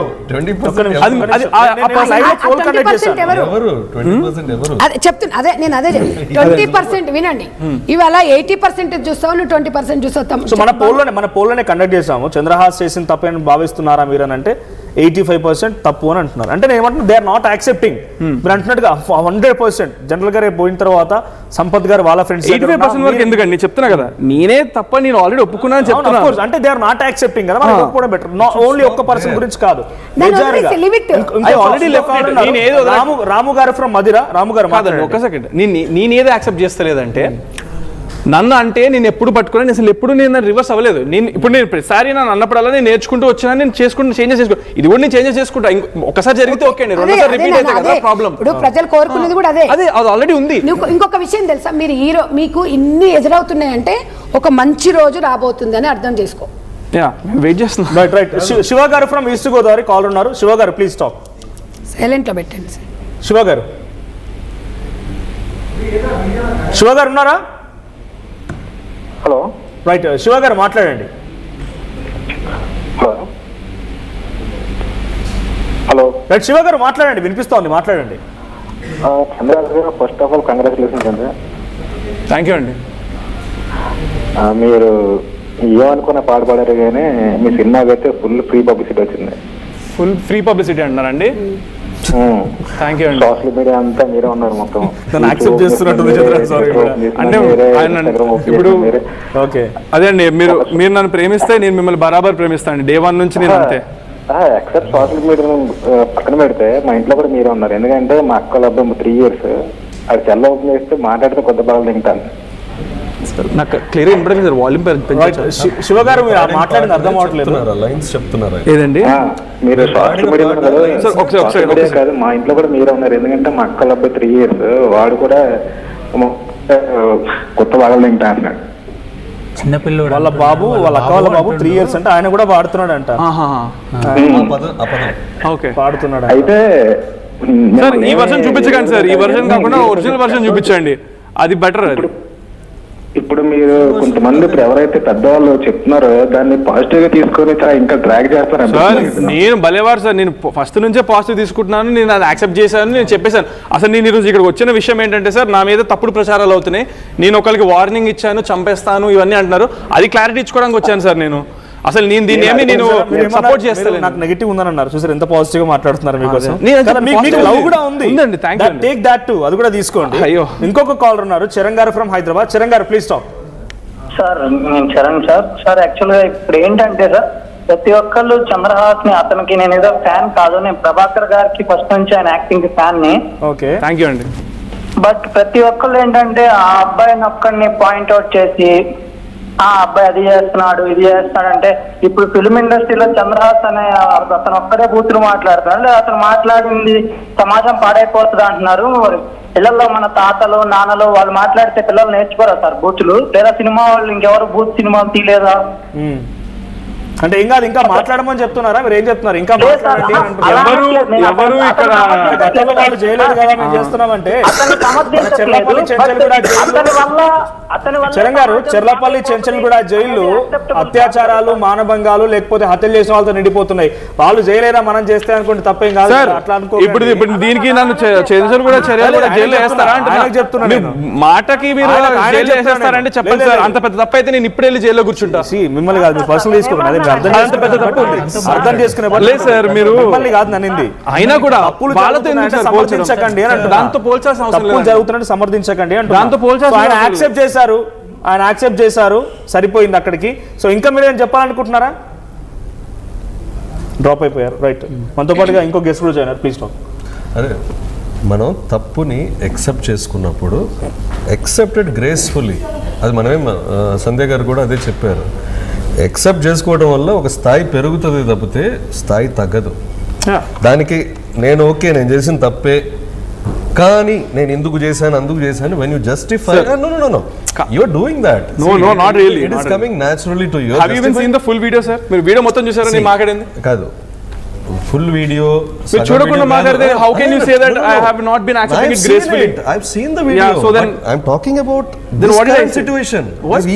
చెప్తున్నా అదే, నేను అదే 20% వినండి. ఇవాళ 80% చూస్తావు, నువ్వు 20% చూస్తావు. సో మన పోల్లోనే కండక్ట్ చేసాము. చంద్రహాస్ చేసిన తప్పని భావిస్తున్నారా మీరు అని అంటే 85% తప్పు అని అంటున్నారు. అంటే నేను ఏమంటున్నా, దే ఆర్ నాట్ యాక్సెప్టింగ్. మీరు అంటున్నట్టుగా 100% జనరల్ గారు పోయిన తర్వాత సంపత్ గారు వాళ్ళ ఫ్రెండ్స్ 85% వరకు ఎందుకండి చెప్తున్నా కదా, నేనే తప్ప నేను ఆల్రెడీ ఒప్పుకున్నాను చెప్తున్నా. అంటే దే ఆర్ నాట్ యాక్సెప్టింగ్ కదా, మనం ఒప్పుకోవడం బెటర్. ఓన్లీ ఒక్క పర్సన్ గురించి కాదు. రాము గారు ఫ్రమ్ మదిరా, రాము గారు ఒక సెకండ్, నేను ఏదో యాక్సెప్ట్ చేస్తలేదంటే నన్ను అంటే నేను ఎప్పుడు పట్టుకున్నాను, అసలు ఎప్పుడు నేను రివర్స్ అవ్వలేదు. నేను ప్రతిసారి నన్ను అన్నప్పుడల్లా నేను నేర్చుకుంటూ వచ్చినా, నేను చేంజెస్ చేసుకో, ఇది కూడా నేను చేంజెస్ చేసుకుంటా. ఒకసారి జరిగితే ఓకే అండి, రెండోసారి రిపీట్ అయితే కదా ప్రాబ్లం. ఇప్పుడు ప్రజలు కోరుకునేది కూడా అదే, అది ఆల్రెడీ ఉంది. ఇంకొక విషయం తెలుసా, మీరు హీరో మీకు ఇన్ని ఎదురవుతున్నాయంటే ఒక మంచి రోజు రాబోతుంది అని అర్థం చేసుకో. యా వెయిట్ చేస్తున్నా. రైట్ శివ గారు ఫ్రమ్ ఈస్ట్ గోదావరి కాల్ ఉన్నారు. శివ గారు ప్లీజ్ టాక్. సైలెంట్లో పెట్టండి సార్. శివ గారు ఉన్నారా? హలో రైట్ శివ గారు మాట్లాడండి. హలో హలో రైట్ శివ గారు మాట్లాడండి, వినిపిస్తోంది, మాట్లాడండి. చంద్రబాబు గారు ఫస్ట్ ఆఫ్ ఆల్ కంగ్రాచులేషన్స్ అండి. థ్యాంక్ యూ అండి. మీరు ఏమనుకున్న పాట పాడారు కానీ మీ సినిమాకి అయితే ఫుల్ ఫ్రీ పబ్లిసిటీ వచ్చింది. ఫుల్ ఫ్రీ పబ్లిసిటీ అంటున్నారండి? థ్యాంక్ యూ అండి. సోషల్ మీడియా అంతా మీరే ఉన్నారు మొత్తం. యాక్సెప్ట్ చేస్తున్నట్టుంది అంటే ఇప్పుడు ఓకే అదే అండి, మీరు నన్ను ప్రేమిస్తే నేను మిమ్మల్ని బరాబర్ ప్రేమిస్తాను డే 1 నుంచి నేను అంతే. ఎక్సెప్ట్ సోషల్ మీడియా పక్కన పెడితే మా ఇంట్లో కూడా మీరే ఉన్నారు. ఎందుకంటే మా అక్కల అబ్బాయి 3 years అది సెల్ ఓపెన్ చేస్తే మాట్లాడితే కొత్త బాగా తింటాను. నాకు clear important sir, volume Shiva గారు మీరు మాట్లాడింది అర్థం అవ్వట్లేదు. లైన్స్ చెప్తున్నారు ఏదండి మీరు సోషల్ మీడియా కాదు మా ఇంట్లో కూడా మీరే ఉన్నారు. ఎందుకంటే మా అక్కల అబ్బాయి 3 years వాడు కూడా కొత్త బాగా తింటా అన్నాడు. చిన్నపిల్లడు వాళ్ళ బాబు, వాళ్ళ అక్క వాళ్ళ బాబు 3 years అంటే ఆయన కూడా పాడుతున్నాడు అంట. ఓకే పాడుతున్నాడు అయితే సార్. ఈ వర్షన్ చూపించకండి సార్, ఈ వర్షన్ కాకుండా ఒరిజినల్ వర్షన్ చూపించండి, అది బెటర్. అది ఇప్పుడు మీరు కొంతమంది ఇప్పుడు ఎవరైతే పెద్దవాళ్ళు చెప్తున్నారో దాన్ని పాజిటివ్ గా తీసుకొని ఇంకా డ్రాగ్ చేస్తారు. సార్ నేను భలేవారు సార్, నేను ఫస్ట్ నుంచే పాజిటివ్ తీసుకుంటున్నాను, నేను అది యాక్సెప్ట్ చేశాను, నేను చెప్పేశాను. అసలు నేను ఈరోజు ఇక్కడికి వచ్చిన విషయం ఏంటంటే సార్, నా మీద తప్పుడు ప్రచారాలు అవుతున్నాయి, నేను ఒకరికి వార్నింగ్ ఇచ్చాను, చంపేస్తాను ఇవన్నీ అంటున్నారు, అది క్లారిటీ ఇచ్చుకోవడానికి వచ్చాను సార్ నేను. అసలు నేను దీన్ని ఏమి నేను సపోర్ట్ చేస్తాను. నాకు నెగిటివ్ ఉందని అన్నారు, చూసారు ఎంత పాజిటివ్ గా మాట్లాడుతున్నారు మీకోసం. మీకు లవ్ కూడా ఉంది, thank you. Take that to, అది కూడా తీసుకోండి. అయ్యో ఇంకొక కాలర్ ఉన్నారు, చరణ్ గారు ఫ్రమ్ హైదరాబాద్. చరణ్ గారు ప్లీజ్ టాక్. సార్ నేను చరణ్ సార్ యాక్చువల్గా ఇప్పుడు ఏంటంటే సార్ ప్రతి ఒక్కళ్ళు చంద్రహాస్ ని, అతనికి నేను ఏదో ఫ్యాన్ కాదు, నేను ప్రభాకర్ గారికి ఫస్ట్ నుంచి ఆయన యాక్టింగ్ ఫ్యాన్ ని. ఓకే థ్యాంక్ యూ అండి. బట్ ప్రతి ఒక్కళ్ళు ఏంటంటే ఆ అబ్బాయిని ఒక్కడిని పాయింట్అవుట్ చేసి ఆ అబ్బాయి అది చేస్తున్నాడు ఇది చేస్తున్నాడు అంటే, ఇప్పుడు ఫిల్మ్ ఇండస్ట్రీలో చంద్రహాస్ అనే అతను ఒక్కడే బూతులు మాట్లాడుతున్నాడు, లేదా అతను మాట్లాడింది సమాజం పాడైపోతుంది అంటున్నారు. పిల్లల్లో మన తాతలు నాన్నలు వాళ్ళు మాట్లాడితే పిల్లలు నేర్చుకోరా సార్ బూతులు? లేదా సినిమా వాళ్ళు ఇంకెవరు బూత్ సినిమాలు తీయలేదా? అంటే ఇంకా మాట్లాడమని చెప్తున్నారా? మీరు ఏం చెప్తున్నారు? ఇంకా మాట్లాడండి. ఎవరు ఇక్కడ వాళ్ళు చేయలేదు కదా మేము చేస్తున్నామంటే. చరణ్ గారు చెర్లపల్లి చెంచల్గూడ జైలు అత్యాచారాలు, మానభంగాలు లేకపోతే హత్యలు చేసిన వాళ్ళతో నిండిపోతున్నాయి. వాళ్ళు చేయలేదా మనం చేస్తే అనుకుంటే తప్పేం కాదు అట్లా అనుకో. ఇప్పుడు దీనికి నన్ను చెంచల్గూడ చర్యలు జైలు వేస్తారా అంటే చెప్తున్నాను. మాటకి మీరు జైలు వేసేస్తారంటే చెప్పండి సార్, అంత పెద్ద తప్పు అయితే నేను ఇప్పుడు వెళ్ళి జైల్లో కూర్చుంటా. మిమ్మల్ని కాదు, పర్సనల్ తీసుకోండి, అర్థం చేసుకునే సార్. మీరు మిమ్మల్ని కాదు నన్నింది, అయినా కూడా సమర్థించకండి అని, దాంతో పోల్చాల్సిన అవసరం జరుగుతున్నట్టు సమర్థించకండి అంటే దాంతో పోల్చాల్సిన. ఆయన యాక్సెప్ట్ చేశారు సరిపోయింది అక్కడికి. సో ఇంకా మీరు ఏం చెప్పాలనుకుంటున్నారా? డ్రాప్ అయిపోయారు. రైట్, మనతో పాటుగా ఇంకో గెస్ట్ కూడా జాయిన్. Please talk. అదే మనం తప్పుని యాక్సెప్ట్ చేసుకున్నప్పుడు యాక్సెప్టెడ్ గ్రేస్ఫుల్లీ, అది మనమే సంధ్య గారు కూడా అదే చెప్పారు. యాక్సెప్ట్ చేసుకోవడం వల్ల ఒక స్థాయి పెరుగుతుంది తప్పితే స్థాయి తగ్గదు. దానికి నేను చేసిన తప్పే కానీ నేను ఎందుకు చేశాను అందుకు చేశాను, when you justify, no you are doing that. No not really, it is coming naturally to you. Have you even seen the full video sir? మీరు వీడియో మొత్తం చూసారా? నేను మాట్లాడింది కాదు, full video మీరు చూడకుండా మాట్లాడితే how can you say that I have not been accepting it gracefully? I've seen the video. Yeah, so then I'm talking about then this what is current situation.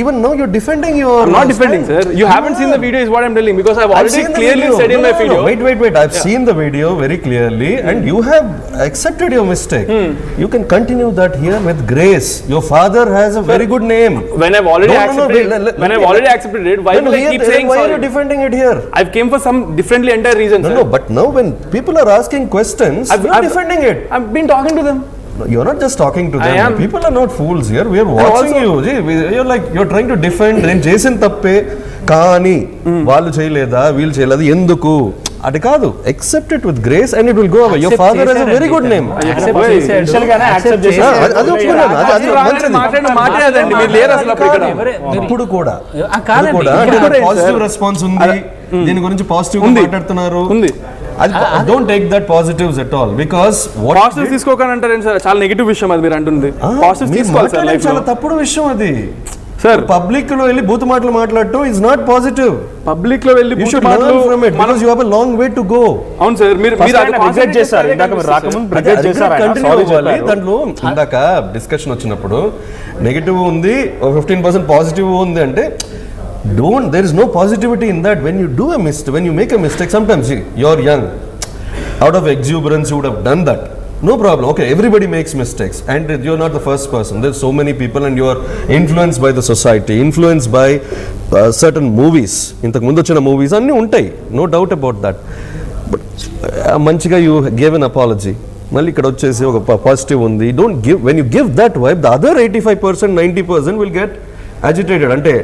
Even now you're defending your. I'm not defending sir, you haven't seen the video is what I'm telling, because I've already clearly said in my video. Wait, I've seen the video very clearly and you have accepted your mistake. You can continue that here with grace. Your father has a very good name. When I've already accepted it, why do I keep saying sorry? Why are you defending it here? I've came for some differently entire reason sir. No, but now when people are asking questions, you're defending it. I've been talking to them. You're not just talking to them. I am. People are not fools here. We are watching you. You're trying to defend. నేను చేసిన తప్పే కానీ వాళ్ళు చేయలేదా వీళ్ళు చేయలేదు ఎందుకు అది కాదు. accept it with grace and it will go away. Your father has a very good name. ఇప్పుడు కూడా పాజిటివ్ రెస్పాన్స్ ఉంది, దీని గురించి పాజిటివ్ గా మాట్లాడుతున్నారు. Don't take that positives at all, because what positive తీసుకోకండి అంటారు సార్, చాలా నెగిటివ్ విషయం అది మీరు అంటుంది. పాజిటివ్ తీసుకోవాలి సార్ లైఫ్ లో. చాలా తప్పుడు విషయం అది. సార్ పబ్లిక్ లో వెళ్ళి బూత్ మాటలు మాట్లాడటం ఇస్ నాట్ పాజిటివ్. పబ్లిక్ లో వెళ్ళి You should learn from it because you have a long way to go. అవును సార్, మీరు రిగ్రెట్ చేశారు. ఇందాక మీరు రాకముందు రిగ్రెట్ చేశారు. దాంట్లో ఇందాక డిస్కషన్ వచ్చినప్పుడు నెగిటివ్ ఉంది, 15% పాజిటివ్ ఉంది అంటే there is no positivity in that. When you do a mistake, when you make a mistake, sometimes you are young, out of exuberance you would have done that. No problem. Okay, everybody makes mistakes and you're not the first person. There's so many people and you are influenced by the society, influenced by certain movies. ఇంతకు ముందు వచ్చిన movies అన్నీ ఉంటాయి, no doubt about that. But మంచిగా you gave an apology. మళ్ళీ ఇక్కడ వచ్చేసి ఒక పాజిటివ్ ఉంది. Don't give, when you give that vibe, the other 85%, 90% will get agitated. అంటే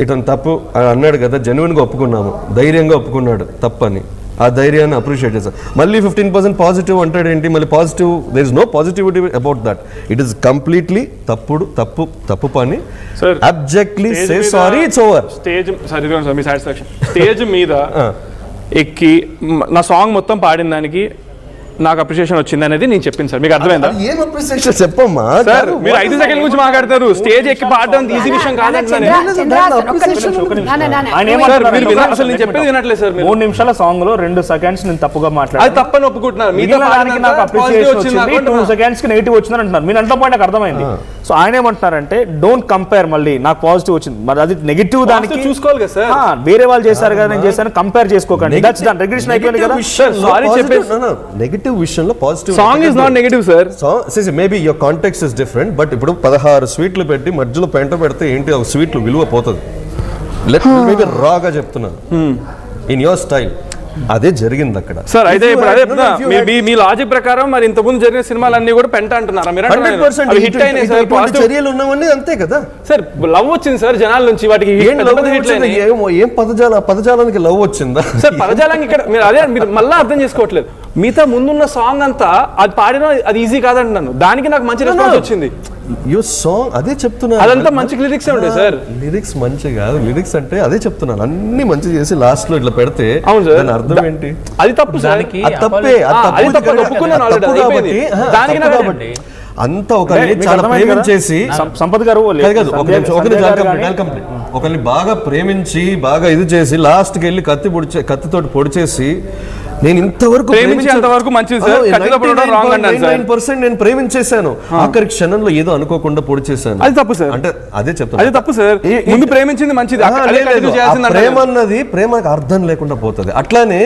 ఇతను తప్పు అన్నాడు కదా, జెన్యున్గా ఒప్పుకున్నాము, ధైర్యంగా ఒప్పుకున్నాడు తప్పని, ఆ ధైర్యాన్ని అప్రిషియేట్ చేస్తాం. మళ్ళీ 15% పాజిటివ్ అంటాడు ఏంటి, మళ్ళీ positive, there is no positivity about that. It is completely తప్పు పని. Abjectly say sorry, it's over. Stage మీద ఎక్కి నా సాంగ్ మొత్తం పాడిన దానికి నాకు అప్రిషియేషన్ వచ్చింది అనేది నేను చెప్పింది సార్. మీకు అర్థమైందా? ఏం అప్రిషియేషన్ చెప్పమ్మా. సార్ మీరు 5 సెకండ్ల గురించి మాట్లాడతారు, స్టేజ్ ఎక్కి పాడడం ఈజీ విషయం కాదంటున్నాను. అసలు నేను చెప్పేది వినట్లేదు సార్. 3 నిమిషాల సాంగ్ లో 2 సెకండ్స్ నేను తప్పుగా మాట్లాడాను, అది తప్పని ఒప్పుకుంటున్నారు. నాకు అప్రిషియేషన్ వచ్చింది, 2 సెకండ్స్ కి నెగిటివ్ వచ్చిందని అంటున్నారు. మీరు అంత పాయింట్ నాకు అర్థమైంది. సో ఆయన ఏమంటున్నారంటే డోంట్ కంపేర్, మళ్ళీ నాకు పాజిటివ్ వచ్చింది, మరి అది నెగిటివ్ దానికి చూసుకోవాలి కదా సార్. వేరే వాళ్ళు చేశారు కదా నేను చేశాను, కంపేర్ చేసుకోకండి. దట్స్ డన్, రెగ్రెషన్ అయిపోయింది కదా. సారీ చెప్పేసి నెగటివ్ విషయంలో positive song is not negative sir. Maybe your context is different. But ఇప్పుడు 16 స్వీట్లు పెట్టి మధ్యలో పెంట పెడితే ఏంటి, ఒక స్వీట్లు విలువ పోతుంది. లెట్ మేబీ రాగా చెప్తున్నాను, ఇన్ యువర్ స్టైల్. అదే జరిగింది అక్కడ సార్. అయితే ఇప్పుడు అదే మీ లాజిక్ ప్రకారం మరి ఇంత ముందు జరిగిన సినిమాలన్నీ కూడా పెంట అంటున్నారా మీరు? 100% హిట్ అయినాయి సార్, చర్యలు ఉన్నవన్నీ అంతే కదా సార్. లవ్ వచ్చింది సార్ జనాల నుంచి, వాటికి ఏం పదజాలానికి లవ్ వచ్చిందా సార్? పదజాలానికి ఇక్కడ మీరు అదే మీరు మళ్ళీ అర్థం చేసుకోవట్లేదు. మిగతా ముందున్న సాంగ్ అంతా అది పాడిన అది ఈజీ కాదంటున్నాను, దానికి నాకు మంచి రెస్పాన్స్ వచ్చింది. సాంగ్ అదే చెప్తున్నా, అదంతా మంచి లిరిక్స్ ఉండే సార్. లిరిక్స్ మంచి కాదు, లిరిక్స్ అంటే అదే చెప్తున్నాను, అన్ని మంచి చేసి లాస్ట్ లో ఇట్లా పెడితే అవును సార్, అర్థం ఏంటి? అది తప్పు సార్, తప్పే. అంత ఒకరిని చాలా ప్రేమించేసి సంపత్ గారు ఒకరిని బాగా ప్రేమించి బాగా ఇది చేసి లాస్ట్ కి వెళ్ళి కత్తితోటి పొడిచేసి నేను ఇంతవరకు 99% నేను ప్రేమించేశాను, ఆఖరి క్షణంలో ఏదో అనుకోకుండా పొడి చేశాను. అది తప్పు సార్. అంటే అదే చెప్తాను, అది తప్పు సార్. ముందు ప్రేమించింది మంచిది, ప్రేమ అన్నది ప్రేమకు అర్థం లేకుండా పోతుంది. అట్లానే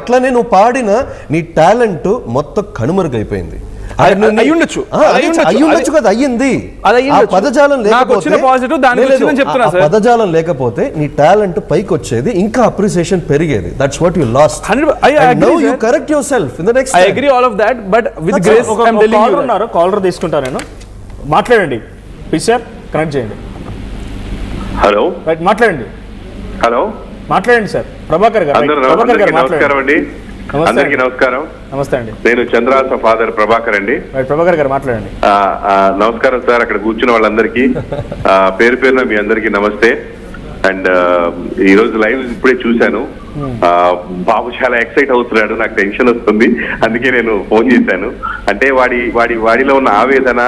అట్లానే నువ్వు పాడిన నీ టాలెంట్ మొత్తం కనుమరుగైపోయింది. అయ్యుండొచ్చు కదా, అయ్యింది. పదజాలం లేకపోతే నీ టాలెంట్ పైకి వచ్చేది, ఇంకా అప్రిసియేషన్ పెరిగేది. That's what you lost. You correct yourself in the next. I agree all of that, but with grace. Caller తీసుకుంటాను నేను, మాట్లాడండి ప్లీజ్ సార్, కనెక్ట్ చేయండి. హలో, రైట్, మాట్లాడండి. హలో, మాట్లాడండి సార్. ప్రభాకర్ గారు. నమస్కారం అండి. అందరికీ నమస్కారం. నమస్తే అండి. నేను చంద్రహాస ఫాదర్ ప్రభాకర్ అండి. ప్రభాకర్ గారు మాట్లాడండి. నమస్కారం సార్, అక్కడ కూర్చున్న వాళ్ళందరికీ పేరు పేరున మీ అందరికీ నమస్తే. అండ్ ఈ రోజు లైవ్ ఇప్పుడే చూశాను. బాబు చాలా ఎక్సైట్ అవుతున్నాడు, నాకు టెన్షన్ వస్తుంది, అందుకే నేను ఫోన్ చేశాను. అంటే వాడిలో ఉన్న ఆవేదన,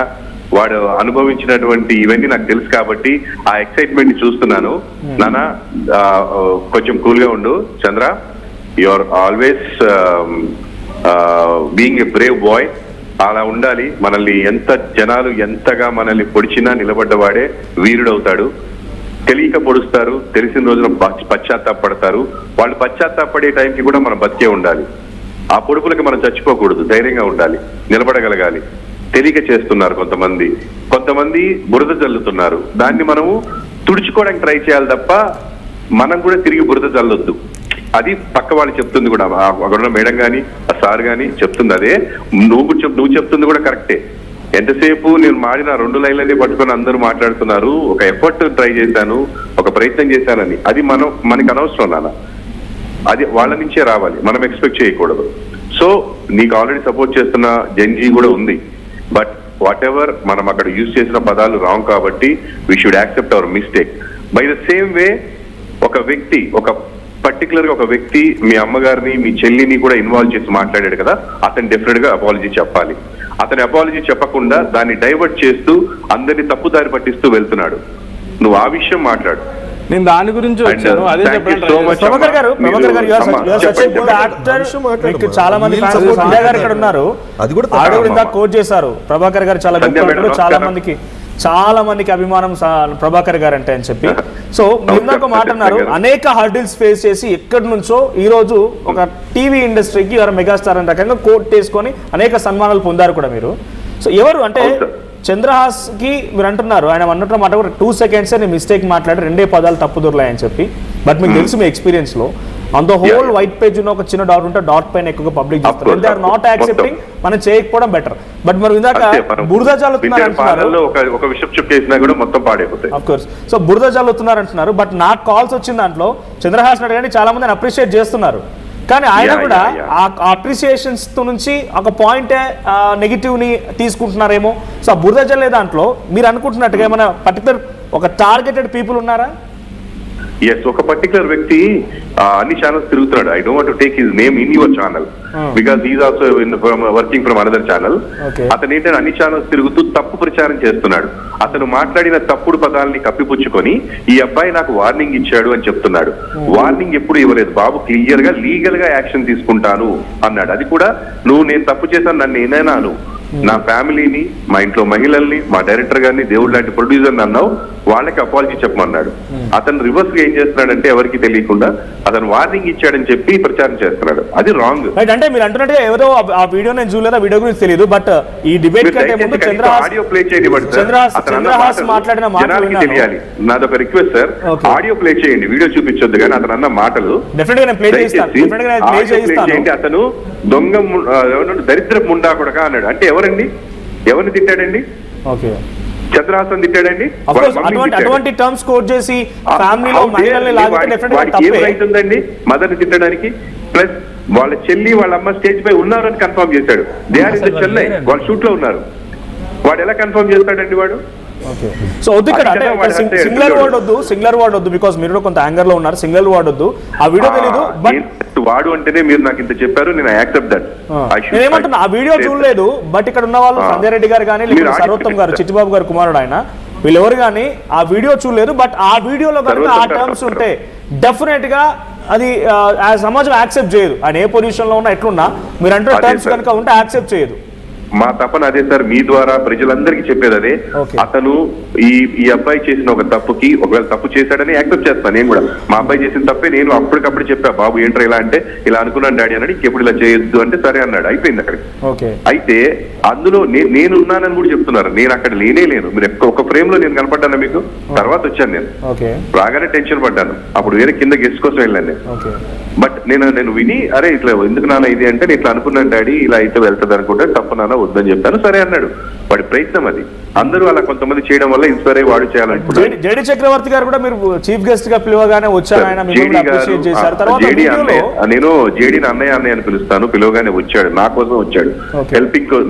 వాడు అనుభవించినటువంటి ఇవన్నీ నాకు తెలుసు కాబట్టి ఆ ఎక్సైట్మెంట్ ని చూస్తున్నాను. నాన్న కొంచెం కూల్ గా ఉండు Chandra, you are always being a brave boy. అలా ఉండాలి. మనల్ని జనాలు ఎంతగా మనల్ని పొడిచినా నిలబడ్డవాడే వీరుడవుతాడు. తెలియక పొడుస్తారు, తెలిసిన రోజున పశ్చాత్తాపడతారు. వాళ్ళు పశ్చాత్తాపడే టైంకి కూడా మనం బతికే ఉండాలి. ఆ పొడుపులకి మనం చచ్చిపోకూడదు, ధైర్యంగా ఉండాలి, నిలబడగలగాలి. తెలియక చేస్తున్నారు కొంతమంది బురద చల్లుతున్నారు, దాన్ని మనము తుడుచుకోవడానికి ట్రై చేయాలి తప్ప మనం కూడా తిరిగి బురద చల్లొద్దు. అది పక్క వాళ్ళు చెప్తుంది కూడా, అక్కడ మేడం గాని ఆ సార్ గాని చెప్తుంది అదే. నువ్వు చెప్తుంది కూడా కరెక్టే. ఎంతసేపు నేను మాడిన 2 లైన్లనే పట్టుకొని అందరూ మాట్లాడుతున్నారు. ఒక ఎఫర్ట్ ట్రై చేశాను, ఒక ప్రయత్నం చేశానని, అది మనకి అనవసరం నాన్న. అది వాళ్ళ నుంచే రావాలి, మనం ఎక్స్పెక్ట్ చేయకూడదు. సో నీకు ఆల్రెడీ సపోర్ట్ చేస్తున్న జెన్జీ కూడా ఉంది. బట్ వాట్ ఎవర్ మనం అక్కడ యూజ్ చేసిన పదాలు రాంగ్ కాబట్టి we should accept our mistake. By the same way ఒక వ్యక్తి, ఒక పర్టికులర్ గా ఒక వ్యక్తి మీ అమ్మగారిని మీ చెల్లిని కూడా ఇన్వాల్వ్ చేసి మాట్లాడాడు కదా, అతను డెఫినెట్ గా అపాలజీ చెప్పాలి. అతని అపాలజీ చెప్పకుండా దాన్ని డైవర్ట్ చేస్తూ అందరినీ తప్పుదారి పట్టిస్తూ వెళ్తున్నాడు. నువ్వు ఆ విషయం మాట్లాడు. నేను దాని గురించి వచ్చాను, అదే చెప్పండి. ప్రభాకర్ గారు చాలా మంది సంధ్య గారు ఇక్కడ ఉన్నారు, ఇందాక కోట్ చేశారు. ప్రభాకర్ గారు చాలా చాలా మందికి అభిమానం ప్రభాకర్ గారు అంటే అని చెప్పి. సో ఇందాక మాట అన్నారు, అనేక హర్డిల్స్ ఫేస్ చేసి ఎక్కడి నుంచో ఈ రోజు ఒక టీవీ ఇండస్ట్రీకి మెగాస్టార్ అనే రకంగా కోట్ చేసుకొని అనేక సన్మానాలు పొందారు కూడా మీరు. సో ఎవరు అంటే చంద్రహాస్ కి మీరు అంటున్నారు, ఆయన అన్నట్టు మాట కూడా 2 seconds నేను మిస్టేక్ మాట్లాడి 2 పదాలు తప్పు దొరలాయని చెప్పి. బట్ మీకు తెలుసు మీ ఎక్స్పీరియన్స్ లో on the whole white page ఉన్న ఒక చిన్న డాట్ ఉంటే డాట్ పైన ఎక్కువగా పబ్లిక్ చేస్తారు. దే ఆర్ నాట్ యాక్సెప్టింగ్, మనం చేయకపోవడం బెటర్. బట్ మరి ఇందాక బురద జల్లుతున్నారు అంటున్నారు, ఒక విషయం చెప్పేసినా కూడా మొత్తం పాడైపోతాయి. Of course. సో బురద జల్లుతున్నారు అంటున్నారు, బట్ నాకు కాల్స్ వచ్చిన దాంట్లో చంద్రహాస్ అడగండి చాలా మంది అప్రిషియేట్ చేస్తున్నారు. కానీ ఆయన కూడా ఆ అప్రిసియేషన్స్ నుంచి ఒక పాయింటే నెగిటివ్ ని తీసుకుంటున్నారేమో. సో ఆ బురద జల్లే దాంట్లో మీరు అనుకుంటున్నట్టుగా ఏమైనా పర్టికులర్ ఒక టార్గెటెడ్ పీపుల్ ఉన్నారా? ఎస్, ఒక పర్టికులర్ వ్యక్తి అన్ని ఛానల్స్ తిరుగుతున్నాడు. I don't want to take his name in your channel because he is also working from another channel. అతను ఏంటంటే అన్ని ఛానల్స్ తిరుగుతూ తప్పు ప్రచారం చేస్తున్నాడు. అతను మాట్లాడిన తప్పుడు పదాలని కప్పిపుచ్చుకొని ఈ అబ్బాయి నాకు వార్నింగ్ ఇచ్చాడు అని చెప్తున్నాడు. వార్నింగ్ ఎప్పుడు ఇవ్వలేదు బాబు, క్లియర్ గా లీగల్ గా యాక్షన్ తీసుకుంటాను అన్నాడు. అది కూడా నువ్వు నేను తప్పు చేశాను నన్ను ఏనైనాను, నా ఫ్యామిలీని, మా ఇంట్లో మహిళల్ని, మా డైరెక్టర్ గారిని, దేవుడు లాంటి ప్రొడ్యూసర్ అన్నావు, వాళ్ళకి అపాలజీ చెప్పమన్నాడు. అతను రివర్స్ గా ఏం చేస్తున్నాడంటే ఎవరికి తెలియకుండా అతను వార్నింగ్ ఇచ్చాడని చెప్పి ప్రచారం చేస్తున్నాడు. అది రాంగ్. అంటే మీరు అంటున్నట్టు ఎవరో ఆ వీడియో నేను చూడలేదు, ఆ వీడియో గురించి తెలియదు. బట్ ఈ డిబేట్ కంటే ముందు ఆడియో ప్లే చేయండి. మాట్లాడిన జనాలకి తెలియాలి. నాదొక రిక్వెస్ట్ సార్, ఆడియో ప్లే చేయండి, వీడియో చూపించొద్దు. కానీ అతను అన్న మాటలు చేయండి. అతను దొంగ దరిద్ర ముండా కొడక అన్నాడు. అంటే ఎవరండి, ఎవరిని తిట్టాడండి? చంద్రహాసన్ తిట్టాడండి. అటువంటి టర్మ్స్ కోట్ చేసి ఫ్యామిలీలో మహిళల్ని అవుతుందండి మదర్ ని తిట్టడానికి. ప్లస్ వాళ్ళ చెల్లి వాళ్ళ అమ్మ స్టేజ్ పై ఉన్నారు అని కన్ఫర్మ్ చేశాడు. They are in the Chennai, వాళ్ళు షూట్ లో ఉన్నారు. వాడు ఎలా కన్ఫర్మ్ చేస్తాడండి వాడు? సో వద్దు ఇక్కడ అంటే సింగులర్ వర్డ్ వద్దు బికాస్ మీరు కొంత యాంగర్ లో ఉన్నారు. సింగులర్ వర్డ్ వద్దు, ఆ వీడియో తెలీదు. బట్ వాడు అంటేనే మీరు నాకు ఇంత చెప్పారు, నేను యాక్సెప్ట్ దట్. నేనేమంటున్నా, ఆ వీడియో చూడలేదు. బట్ ఇక్కడ ఉన్న వాళ్ళు సంజయ్ రెడ్డి గారు కానీ సర్వోత్తమ్ గారు, చిట్టిబాబు గారు కుమారుడు ఆయన, వీళ్ళెవరు కానీ ఆ వీడియో చూడలేదు. బట్ ఆ వీడియోలో కనుక ఆ టర్మ్స్ ఉంటే డెఫినెట్ గా అది సమాజం యాక్సెప్ట్ చేయదు. ఆయన ఏ పొజిషన్ లో ఉన్నా ఎట్లున్నా మీరు అంటే టర్మ్స్ కనుక ఉంటే యాక్సెప్ట్ చేయదు. మా తపన అదే సార్, మీ ద్వారా ప్రజలందరికీ చెప్పేది అదే. అతను ఈ అబ్బాయి చేసిన ఒక తప్పుకి, ఒకవేళ తప్పు చేశాడని యాక్సెప్ట్ చేస్తాను నేను కూడా. మా అబ్బాయి చేసిన తప్పే నేను అప్పటికప్పుడు చెప్పా, బాబు ఏంట్రా ఇలా అంటే, ఇలా అనుకున్నాను డాడీ అన్నాడు. ఇంకెప్పుడు ఇలా చేయొద్దు అంటే సరే అన్నాడు, అయిపోయింది అక్కడికి. అయితే అందులో నేనున్నానని కూడా చెప్తున్నారు. నేను అక్కడ లేను. మీరు ఒక ఫ్రేమ్ లో నేను కనపడ్డాను మీకు, తర్వాత వచ్చాను నేను. బాగానే టెన్షన్ పడ్డాను. అప్పుడు వేరే కింద గెస్ట్ కోసం వెళ్ళాను నేను. బట్ నేను విని, అరే ఇట్లా ఎందుకు నాన్న ఇది అంటే, నేను ఇట్లా అనుకున్నాను డాడీ, ఇలా అయితే వెళ్తుంది అనుకుంటే, తప్పు నాన్న వద్దని చెప్పాను. సరే అన్నాడు. వాడి ప్రయత్నం అది. అందరూ అలా కొంతమంది చేయడం వల్ల ఇన్స్పైర్ అయ్యి వాడు చేయాలనుకుంటున్నాను. జేడి చక్రవర్తి గారు కూడా మీరు చీఫ్ గెస్ట్ గా పిలవగానే వచ్చారు. నేను జేడీని అన్నయ్య అని పిలుస్తాను. పిలవగానే వచ్చాడు, నా కోసం వచ్చాడు.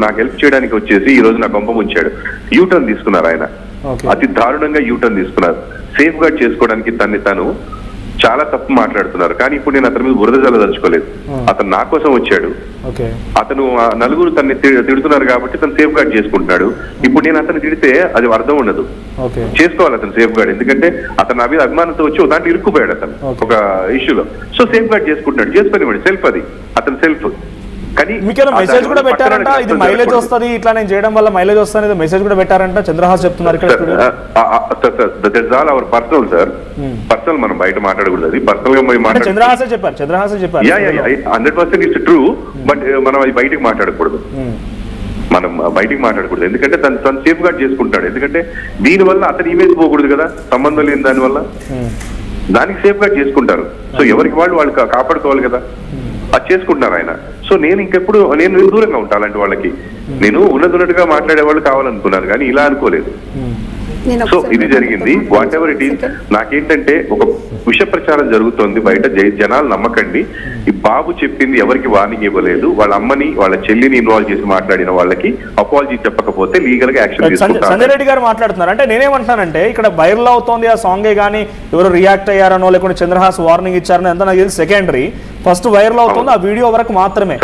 నాకు హెల్ప్ చేయడానికి వచ్చేసి ఈ రోజు నా కొంపం వచ్చాడు. యూటర్న్ తీసుకున్నారు ఆయన, అతి దారుణంగా యూటర్న్ తీసుకున్నారు. సేఫ్ గార్డ్ చేసుకోవడానికి తను చాలా తప్పు మాట్లాడుతున్నారు. కానీ ఇప్పుడు నేను అతని మీద బురద జల్లదలుచుకోలేదు. అతను నా కోసం వచ్చాడు. అతను నలుగురు తనని తిడుతున్నారు కాబట్టి తను సేఫ్ గార్డ్ చేసుకుంటున్నాడు. ఇప్పుడు నేను అతను తిడితే అది అర్థం ఉండదు. చేసుకోవాలి అతను సేఫ్ గార్డ్, ఎందుకంటే అతను నా మీద అభిమానంతో వచ్చి దాంట్లో ఇరుక్కుపోయాడు అతను ఒక ఇష్యూలో. సో సేఫ్ గార్డ్ చేసుకుంటున్నాడు, చేసుకునేవాడు. సెల్ఫ్ అది, అతను సెల్ఫ్. కానీ మెసేజ్ కూడా పెట్టారంట, ఇది మైలేజ్ వస్తుంది, ఇట్లా నేను చేయడం వల్ల మైలేజ్ వస్తుంది, మెసేజ్ కూడా పెట్టారంట చంద్రహాస్ చెప్తున్నారు ఇక్కడ. అవర్ పర్సనల్ సార్, పర్సనల్, మనం బయట మాట్లాడకూడదు. అది పర్సనల్ గా చంద్రహాసే చెప్పారు 100% ఇట్స్ ట్రూ. బట్ మనం అది బయటకు మాట్లాడకూడదు. ఎందుకంటే తను సేఫ్ గార్డ్ చేసుకుంటాడు. ఎందుకంటే దీనివల్ల అతని ఇమేజ్ పోకూడదు కదా, సంబంధం లేని దానివల్ల. దానికి సేఫ్ గార్డ్ చేసుకుంటారు. సో ఎవరికి వాళ్ళు కాపాడుకోవాలి కదా, అది చేసుకుంటున్నారు ఆయన. సో నేను ఇంకెప్పుడు నేను దూరంగా ఉంటాను అలాంటి వాళ్ళకి. నేను ఉన్నట్టుగా మాట్లాడే వాళ్ళు కావాలనుకున్నాను, కానీ ఇలా అనుకోలేదు. సో ఇది జరిగింది. వాట్ ఎవర్ ఇట్ ఈస్, నాకేంటంటే ఒక విష ప్రచారం జరుగుతోంది బయట, జనాలు నమ్మకండి. ఈ బాబు చెప్పింది ఎవరికి వార్నింగ్ ఇవ్వలేదు. వాళ్ళ అమ్మని వాళ్ళ చెల్లిని ఇన్వాల్వ్ చేసి మాట్లాడిన వాళ్ళకి అపాలజీ చెప్పకపోతే లీగల్ గా యాక్షన్ తీసుకుంటారు. సంజయ్ రెడ్డి గారు మాట్లాడుతున్నారు. అంటే నేనేమంటున్నానంటే ఇక్కడ వైరల్ అవుతోంది ఆ సాంగే కానీ ఎవరు రియాక్ట్ అయ్యారనో లేకుంటే చంద్రహాస్ వార్నింగ్ ఇచ్చారనో ఎంత నాకు తెలిసి సెకండరీ. ఫస్ట్ వైరల్ అవుతుంది ఆ వీడియో వరకు మాత్రమే.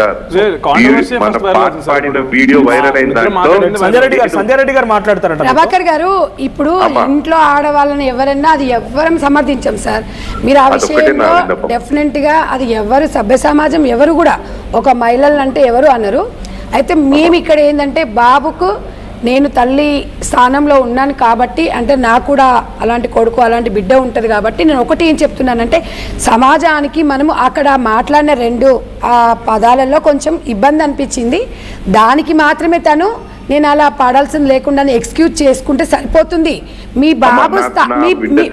సంజయ్ రెడ్డి గారు మాట్లాడతారంట. ప్రభాకర్ గారు, ఇప్పుడు ఇంట్లో ఆడవాళ్ళని ఎవరన్నా అది ఎవరం సమర్థించాం సార్. మీరు ఆ విషయంలో డెఫినెట్ గా అది ఎవరు సభ్య సమాజం ఎవరు కూడా ఒక మహిళలు అంటే ఎవరు అన్నారు. అయితే మేము ఇక్కడ ఏంటంటే బాబుకు నేను తల్లి స్థానంలో ఉన్నాను కాబట్టి, అంటే నాకు కూడా అలాంటి కొడుకు అలాంటి బిడ్డ ఉంటుంది కాబట్టి నేను ఒకటి ఏం చెప్తున్నానంటే, సమాజానికి మనము అక్కడ మాట్లాడిన 2 పదాలలో కొంచెం ఇబ్బంది అనిపించింది. దానికి మాత్రమే తను నేను అలా పాడాల్సింది లేకుండా ఎక్స్క్యూజ్ చేసుకుంటే సరిపోతుంది. మీ బాబు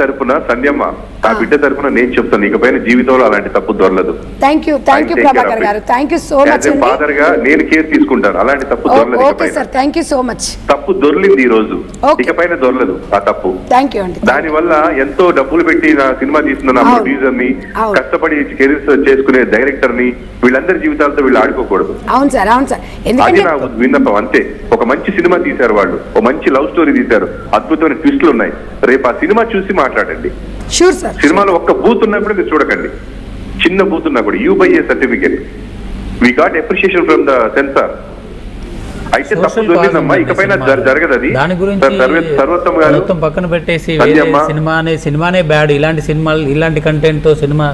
తరపున సంధ్యమ్మ, ఆ బిడ్డ తరపున నేను చెప్తాను, ఇకపైన జీవితంలో అలాంటి తప్పు దొరలదు. Thank you Prabhakar garu, thank you so much. Father గా నేను కేర్ తీసుకుంటాను, అలాంటి తప్పు దొరలదు. Okay sir, thank you so much. తప్పు దొర్లింది ఈ రోజు, ఇకపైన దొరలదు ఆ తప్పు. థ్యాంక్ యూ అండి. దాని వల్ల ఎంతో డబ్బులు పెట్టి నా సినిమా తీస్తున్న నా ప్రొడ్యూసర్ ని, కష్టపడి కెరీర్ చేసుకునే డైరెక్టర్ ని, వీళ్ళందరి జీవితాలతో వీళ్ళు ఆడుకోకూడదు. అవును సార్, అవును సార్. అది నా విన్నపం అంతే. ఒక మంచి సినిమా తీశారు వాళ్ళు, ఒక మంచి లవ్ స్టోరీ తీశారు, అద్భుతమైన ట్విస్టులు ఉన్నాయి. రేపు ఆ సినిమా చూసి మాట్లాడండి. Sure sir. సినిమాలో ఒక్క బూత్ ఉన్నప్పుడు మీరు చూడకండి, చిన్న బూత్ ఉన్నా కూడా you by a certificate, we got appreciation from the censor. అయితే తప్పు దొరికిందమ్మా, ఇకపైన జరగదు అది. దాని గురించి సర్వోత్తమ గారు పక్కన పెట్టేసి సినిమానే బ్యాడ్, ఇలాంటి సినిమాలు ఇలాంటి కంటెంట్ తో సినిమా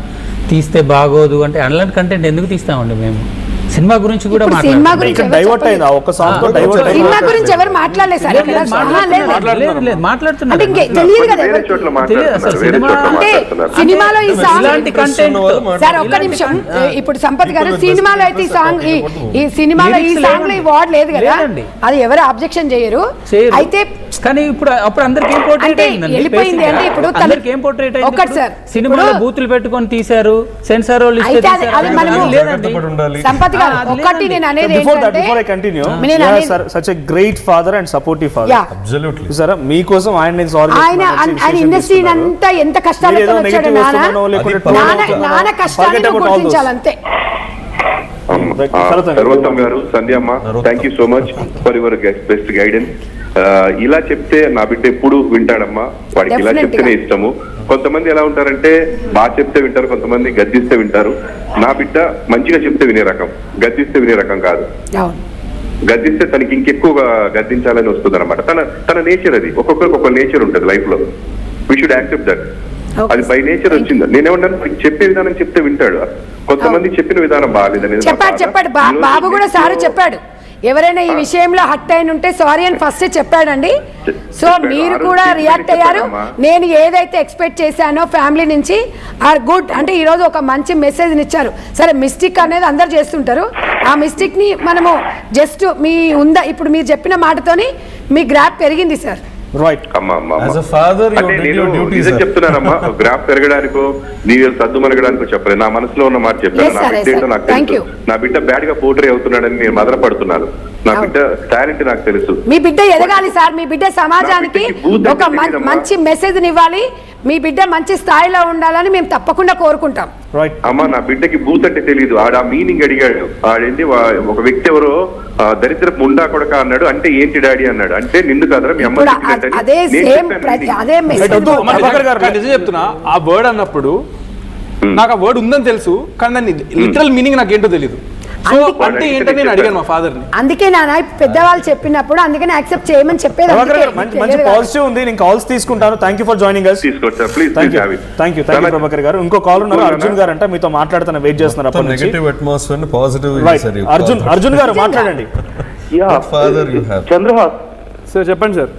తీస్తే బాగోదు అంటే అలాంటి కంటెంట్ ఎందుకు తీస్తామండి మేము? సినిమా గురించి కూడా డైవర్ట్ అయిందా ఒక సాంగ్ తో? డైవర్ట్ సినిమా గురించి ఎవరు మాట్లాడలేదు సార్. మాట్లాడుతున్నారు. సినిమాలో ఈ సాంగ్ సార్, ఒక్క నిమిషం. ఇప్పుడు సంపత్ గారు, సినిమాలో అయితే ఈ సాంగ్, ఈ సినిమాలో ఈ సాంగ్ లో ఈ వర్డ్ లేదు కదా, అది ఎవరు అబ్జెక్షన్ చేయరు. అయితే కానీ ఇప్పుడు అప్పుడు అందరికి ఏం పోర్ట్రేట్ అయిందండి? వెళ్ళిపోయింది అంటే ఇప్పుడు అందరికి ఏం పోర్ట్రేట్ అయింది? ఒకటి సార్, సినిమాలో బూతులు పెట్టుకొని తీశారు, సెన్సార్ వాళ్ళు సంపత్ గారు ఒకటి నేను అనేది ఏంటంటే, before I continue, such a great father and supportive father. Absolutely sir, మీకోసం ఆయన ఇండస్ట్రీ అంతా ఎంత కష్టాలతో వచ్చాడు, నాన్న కష్టాన్ని గుర్తించాలంతే. సర్వోత్తమ్ గారు, సంధ్యమ్మ, thank you so much for your best guidance. ఇలా చెప్తే నా బిడ్డ ఎప్పుడు వింటాడమ్మా, వాడికి ఇలా చెప్తేనే ఇష్టము. కొంతమంది ఎలా ఉంటారంటే బాగా చెప్తే వింటారు, కొంతమంది గద్దిస్తే వింటారు. నా బిడ్డ మంచిగా చెప్తే వినే రకం, గద్దిస్తే వినే రకం కాదు. గద్దిస్తే తనకి ఇంకెక్కువగా గద్దించాలని వస్తుంది అనమాట. తన నేచర్ అది. ఒక్కొక్కరికి ఒక్కొక్క నేచర్ ఉంటుంది లైఫ్ లో. We should accept that. అది బై నేచర్ వచ్చింది. నేనేమన్నాను, చెప్పే విధానం చెప్తే వింటాడు. కొంతమంది చెప్పిన విధానం బాగాలేదని చెప్పాడు. బాబు కూడా సారు చెప్పాడు, ఎవరైనా ఈ విషయంలో హట్ అయిన ఉంటే సారీ అని ఫస్ట్ చెప్పాడండి. సో మీరు కూడా రియాక్ట్ అయ్యారు. నేను ఏదైతే ఎక్స్పెక్ట్ చేశానో ఫ్యామిలీ నుంచి ఆర్ గుడ్ అంటే ఈరోజు ఒక మంచి మెసేజ్ ఇచ్చారు. సరే, మిస్టేక్ అనేది అందరు చేస్తుంటారు. ఆ మిస్టేక్ ని మనము జస్ట్ ఇప్పుడు మీరు చెప్పిన మాటతోని మీ గ్రాప్ పెరిగింది సార్. చెప్తున్నానమ్మా, గ్రాఫ్ పెరగడానికో నీ సద్దు మలగడానికో చెప్పలేదు. నా మనసులో ఉన్న మాట చెప్పాను. నా బిడ్డ ఏంటో నాకు తెలుసు. నా బిడ్డ బ్యాడ్ గా పోర్ట్రే అవుతున్నాడని నేను మదనపడుతున్నాను. నా బిడ్డ టాలెంట్ నాకు తెలుసు. మీ బిడ్డ ఎదగాలి సార్. మీ బిడ్డ సమాజానికి ఒక మంచి మెసేజ్ ఇవ్వాలి. మీ బిడ్డ మంచి స్థాయిలో ఉండాలని మేము తప్పకుండా కోరుకుంటాం. అమ్మా, నా బిడ్డకి బూత్ అంటే తెలియదు. ఆడ మీనింగ్ అడిగాడు. ఆడేంటి, ఒక వ్యక్తి ఎవరో దరిద్రపు ముండా కొడక అన్నాడు. అంటే ఏంటి డాడీ అన్నాడు. అంటే నిండు కాదరా మీ అమ్మ చెప్తున్నా. ఆ వర్డ్ అన్నప్పుడు నాకు ఆ వర్డ్ ఉందని తెలుసు, కానీ దాన్ని లిటరల్ మీనింగ్ నాకేంటో తెలియదు. అంటే ఏంటని నేను అడిగాను మా ఫాదర్ ని. అందుకే నాన్న పెద్దవాళ్ళు చెప్పినప్పుడు అందుకని యాక్సెప్ట్ చేయమని చెప్పేది. మంచి పాజిటివ్ ఉంది. నేను కాల్స్ తీసుకుంటాను. Thank you for joining us. Thank you Prabhakar గారు. ఇంకో కాల్ ఉన్నారు, అర్జున్ గారు అంట మీతో మాట్లాడుతున్నా, వెయిట్ చేస్తున్నారు అప్పటి నుంచి. నెగటివ్ అట్మాస్ఫియర్ ని పాజిటివ్ చేశారు. అర్జున్ గారు మాట్లాడండి. Father you have. Chandrahas sir, చెప్పండి sir.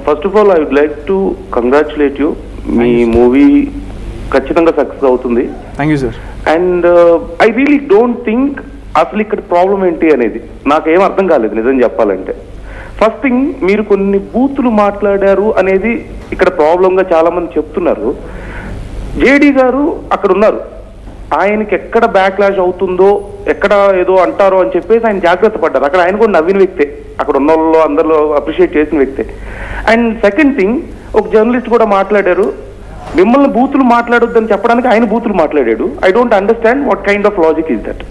First of all I would like to congratulate you. మీ మూవీ ఖచ్చితంగా సక్సెస్ అవుతుంది. Thank you sir. And I really don't think అసలు ఇక్కడ ప్రాబ్లం ఏంటి అనేది నాకేం అర్థం కాలేదు నిజం చెప్పాలంటే. ఫస్ట్ థింగ్, మీరు కొన్ని బూతులు మాట్లాడారు అనేది ఇక్కడ ప్రాబ్లంగా చాలా మంది చెప్తున్నారు. జేడీ గారు అక్కడ ఉన్నారు, ఆయనకి ఎక్కడ బ్యాక్లాష్ అవుతుందో, ఎక్కడ ఏదో అంటారో అని చెప్పేసి ఆయన జాగ్రత్త పడ్డారు. అక్కడ ఆయన కూడా నవ్విన వ్యక్తే, అక్కడ ఉన్న వాళ్ళు అందరిలో అప్రిషియేట్ చేసిన వ్యక్తే. అండ్ సెకండ్ థింగ్, ఒక జర్నలిస్ట్ కూడా మాట్లాడారు, మిమ్మల్ని బూతులు మాట్లాడొద్దని చెప్పడానికి ఆయన బూతులు మాట్లాడాడు. I don't understand what kind of logic is that.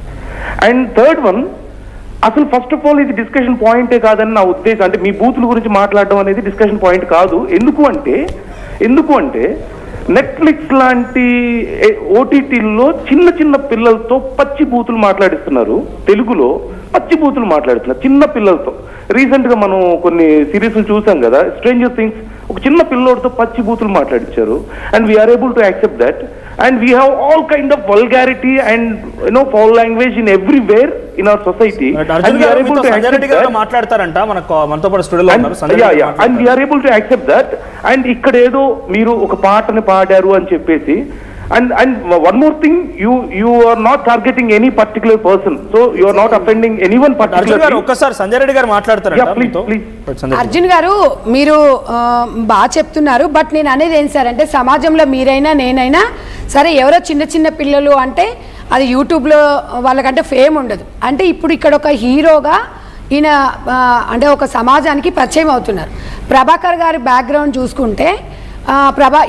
And third one, అసలు ఫస్ట్ ఆఫ్ ఆల్ ఇది డిస్కషన్ పాయింటే కాదని నా ఉద్దేశం. అంటే మీ బూతుల గురించి మాట్లాడడం అనేది డిస్కషన్ పాయింట్ కాదు. ఎందుకు అంటే నెట్ఫ్లిక్స్ లాంటి ఓటీటీల్లో చిన్న చిన్న పిల్లలతో పచ్చి బూతులు మాట్లాడిస్తున్నారు, తెలుగులో పచ్చి బూతులు మాట్లాడుతున్నారు చిన్న పిల్లలతో. రీసెంట్ గా మనం కొన్ని సిరీస్లు చూసాం కదా, స్ట్రేంజర్ థింగ్స్, ఒక చిన్న పిల్లోడితో పచ్చి బూతులు మాట్లాడించారు. And we are able to accept that. And we have all kind of vulgarity and foul language in everywhere in our society. మాట్లాడతారంట మనతో పాటు స్టూడియోలో ఉన్నారు. And we are able to accept that. And ఇక్కడ ఏదో మీరు ఒక పాటని పాడారు అని చెప్పేసి, and one more thing, you are not targeting any particular person, so you are not offending anyone particularly. ఒక్కసారి సంజయ్ రెడ్డి గారు మాట్లాడతారంట మీతో. అర్జున్ గారు, మీరు బాగా చెప్తున్నారు, బట్ నేను అనేది ఏం సార్ అంటే, సమాజంలో మీరైనా నేనైనా సరే, ఎవరో చిన్న చిన్న పిల్లలు అంటే అది యూట్యూబ్లో వాళ్ళకంటే ఫేమ్ ఉండదు. అంటే ఇప్పుడు ఇక్కడ ఒక హీరోగా ఈయన అంటే ఒక సమాజానికి పరిచయం అవుతున్నారు. ప్రభాకర్ గారి బ్యాక్గ్రౌండ్ చూసుకుంటే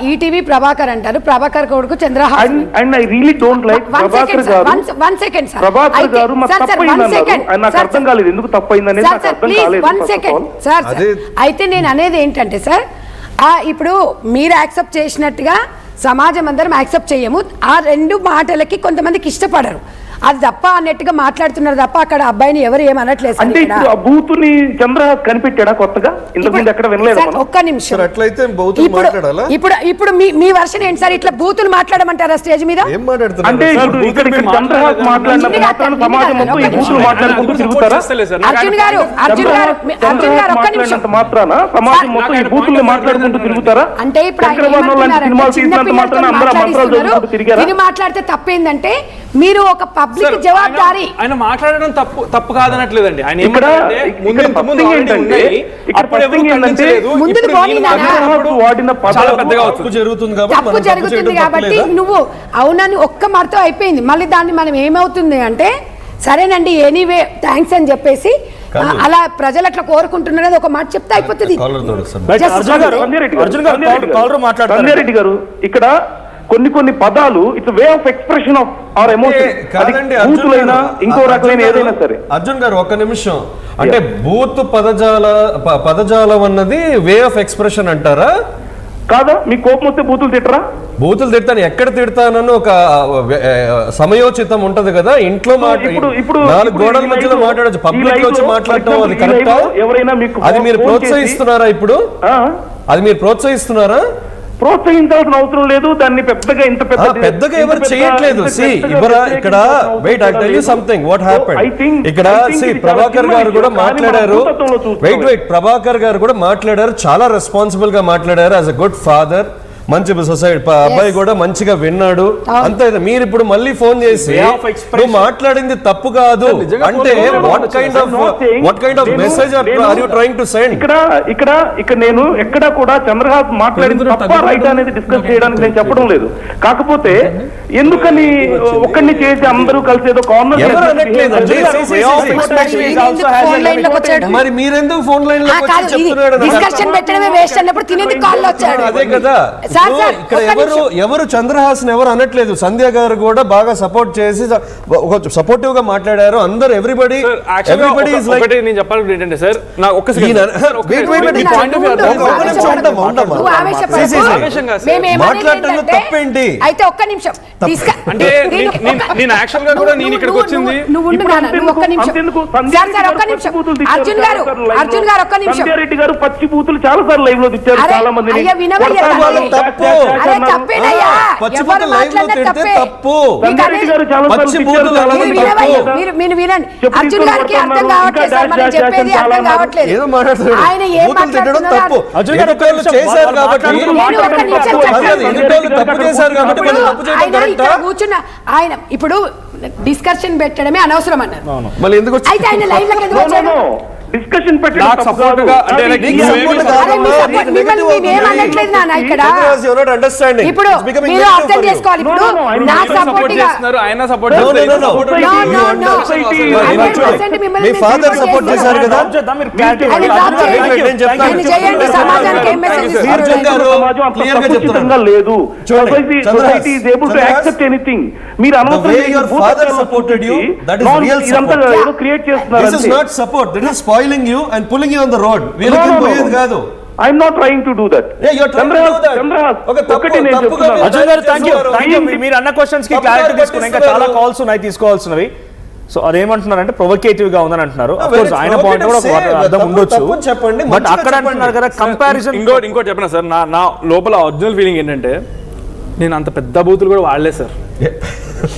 ఈటీవీ ప్రభాకర్ అంటారు, ప్రభాకర్ కొడుకు Chandrahasan. And I really don't like Prabhakar garu. One second sir, Prabhakar గారు మాకు తప్పైందన్నారు. నాకు అర్థం కాలేదు ఎందుకు తప్పైందనేది, నాకు అర్థం కాలేదు. One second sir. అయితే నేను అనేది ఏంటంటే సార్, ఇప్పుడు మీరు యాక్సెప్ట్ చేసినట్టుగా సమాజం అందరం యాక్సెప్ట్ చేయము. ఆ రెండు మాటలకి కొంతమందికి ఇష్టపడరు, అది తప్ప అన్నట్టుగా మాట్లాడుతున్నారు తప్ప అక్కడ అబ్బాయిని ఎవరు ఏమనట్లేదు. అంటే ఇప్పుడు ఆ బూతుని చంద్రహాస్ కనిపెట్టాడా కొత్తగా? ఇంతకుముందు ఎక్కడ వినలేదు. ఒక్క నిమిషం, అట్లయితే ఇప్పుడు మీ వర్షన్ ఏంటి సార్? ఇట్లా బూతులు మాట్లాడమంటారా స్టేజ్ మీద? అంటే ఇప్పుడు ఇక్కడ చంద్రహాస్ మాట్లాడిన మాత్రం సమాజం మొత్తం ఈ బూతులు మాట్లాడుకుంటూ తిరుగుతారా? అర్జున్ గారు ఒక్క నిమిషం, మాత్రాన సమాజం మొత్తం ఈ బూతుల్ని మాట్లాడుకుంటూ తిరుగుతారా? అంటే ఇప్పుడు ఇది మాట్లాడితే తప్పేందంటే మీరు ఒక పబ్లిక్ జవాబారి. ఆయన మాట్లాడడం తప్పు కాదనట్లేదండి. ఆయన తప్పు జరుగుతుంది కాబట్టి నువ్వు అవునని ఒక్క మాటతో అయిపోయింది. మళ్ళీ దాన్ని మనం ఏమవుతుంది అంటే, సరేనండి ఎనీవే థ్యాంక్స్ అని చెప్పేసి అలా ప్రజలు అట్లా కోరుకుంటున్నారు, ఒక మాట చెప్తే అయిపోతుంది. సంజయ్ రెడ్డి గారు, ఇక్కడ కొన్ని పదాలు it's way of expression of our emotion. బూతులైనా ఇంకో రకమైన ఏదైనా సరే. అర్జున్ గారు ఒక్క నిమిషం, అంటే బూత్ పదజాలం అన్నది వే ఆఫ్ ఎక్స్ప్రెషన్ అంటారా? కాదా? మీ కోపం వస్తే బూతులు తిట్టరా? బూతులు తిడతాను, ఎక్కడ తిడతానని ఒక సమయోచితం ఉంటది కదా. ఇంట్లో ఇప్పుడు 4 గోడల మధ్యలో మాట్లాడచ్చు, పబ్లిక్ లో వచ్చి మాట్లాడటం అది కరెక్టా? ఎవరైనా మీకు అది మీరు ప్రోత్సహిస్తున్నారా? ఇప్పుడు అది మీరు ప్రోత్సహిస్తున్నారా? ప్రోత్సహించాల్సిన అవసరం లేదు. దాన్ని పెద్దగా పెద్దగా ఎవరు చేయట్లేదు. ఇక్కడ wait, I tell you something what happened. ఇక్కడ ప్రభాకర్ గారు కూడా మాట్లాడారు. వెయిట్, ప్రభాకర్ గారు కూడా మాట్లాడారు, చాలా రెస్పాన్సిబుల్ గా మాట్లాడారు. యాజ్ ఎ గుడ్ ఫాదర్, మంచి సొసైటీ అబ్బాయి కూడా మంచిగా విన్నాడు. అంతే. మీరు ఇప్పుడు మళ్ళీ ఫోన్ చేసి నువ్వు మాట్లాడింది తప్పు కాదు అంటే what kind of message are you trying to send? ఇక్కడ నేను ఎక్కడ కూడా చంద్రహాస్ మాట్లాడింది తప్ప రైట్ అనేది డిస్కస్ చేయడానికి నేను చెప్పడం లేదు. కాకపోతే ఎందుకని ఒక్కడిని చేసి అందరూ కలిసి ఏదో కార్నర్ మరి మీరెందుకు ఫోన్ లైన్ లో చెప్తున్నాడు? అదే కదా. ఇక్కడ ఎవరు చంద్రహాసన్ ఎవరు అనట్లేదు. సంధ్య గారు కూడా బాగా సపోర్ట్ చేసి సపోర్టివ్ గా మాట్లాడారు. అందరు ఎవ్రీబడి ఇస్ లైక్. నేను చెప్పాలి ఏంటంటే సార్, నా ఒక్క మాట్లాడటంలో తప్పేంటి? అయితే ఒక్క నిమిషం, అంటే నేను యాక్చువల్ గా కూడా నేను ఇక్కడికి వచ్చింది. అర్జున్ గారు ఒక్క నిమిషం. సంజయ్ రెడ్డి గారు పచ్చి బూతులు చాలా సార్లు లైవ్ లో తెచ్చారు. చాలా మంది అర్జున్ గారికి అర్థం కావట్లేదు, చెప్పేది అర్థం కావట్లేదు. ఆయన ఏం మాట్లాడుతున్నారు? కూర్చున్న ఆయన ఇప్పుడు డిస్కషన్ పెట్టడమే అనవసరం అన్నారు. అయితే ఆయన లైవ్ లో డిస్కషన్ నాకు సపోర్ట్ గా అంటే like నీకు నువ్వేమి support support- అరే, మీ support- మిమ్మల్ని మేము అనట్లేదు నాన్న ఇక్కడ. ఇప్పుడు మీరు అర్థం చేసుకోవాలి. ఇప్పుడు No, no, no, I'm నాకు సపోర్ట్ సపోర్ట్ గా చేస్తున్నారు, ఆయన సపోర్ట్ No, no, చేస్తారు, no, ఈయన no. support No, చేస్తారు. no, no. Society- 100% మిమ్మల్ని మీ మేము father support support చేశారు కదా? Drop చేద్దాం, మీరు clarity ఆయన ఇవ్వండి. drop చేయండి. నేను చెప్తాను. ఆయన చేయండి, సమాజానికి ఏం మెసేజ్ Thank you, sir. ఇస్తున్నారు? అర్జున్ గారు సమాజం అంత clear గా సంకుచితంగా చెప్తున్నారు. లేదు. చూడండి, society is able to Chandrahas, accept anything. మీరు the way your father supported you, that is real ఇదంతా support. ఏదో క్రియేట్ చేస్తున్నారు This is అంతే. not support. This is spoiling you and pulling you on the road. వీళ్ళకి No, no, no. పోయేది కాదు. I'm not trying to do that. Yeah, you're trying to do that. Chandrahas, ఒక తప్పు- ఒకటి నేను తప్పుగా చెప్తున్నాను. అర్జున్ గారు థ్యాంక్ యూ చేస్తున్నారు. మీరు అన్న క్వశ్చన్స్ కి తప్పుగా క్లారిటీ తీసుకుని ఇంకా చాలా పట్టిస్తున్నారు. కాల్స్ ఉన్నాయి తీసుకోవాల్సినవి. సో అదేమంటున్నారంటే ప్రొవోకేటివ్ గా ఉందని అంటున్నారు. Ah, అఫ్ కోర్స్ very ఆయన పాయింట్ కూడా ఒక provocative. అర్థం తప్పు- ఉండొచ్చు. తప్పుని చెప్పండి, బట్ మంచిగా అక్కడ చెప్పండి. అంటున్నారు కదా కంపారిజన్. ఇంకోటి చెప్పిన సార్, నా లోపల ఒరిజినల్ ఫీలింగ్ ఏంటంటే నేను అంత పెద్ద బూతులు కూడా వాడలేదు సార్.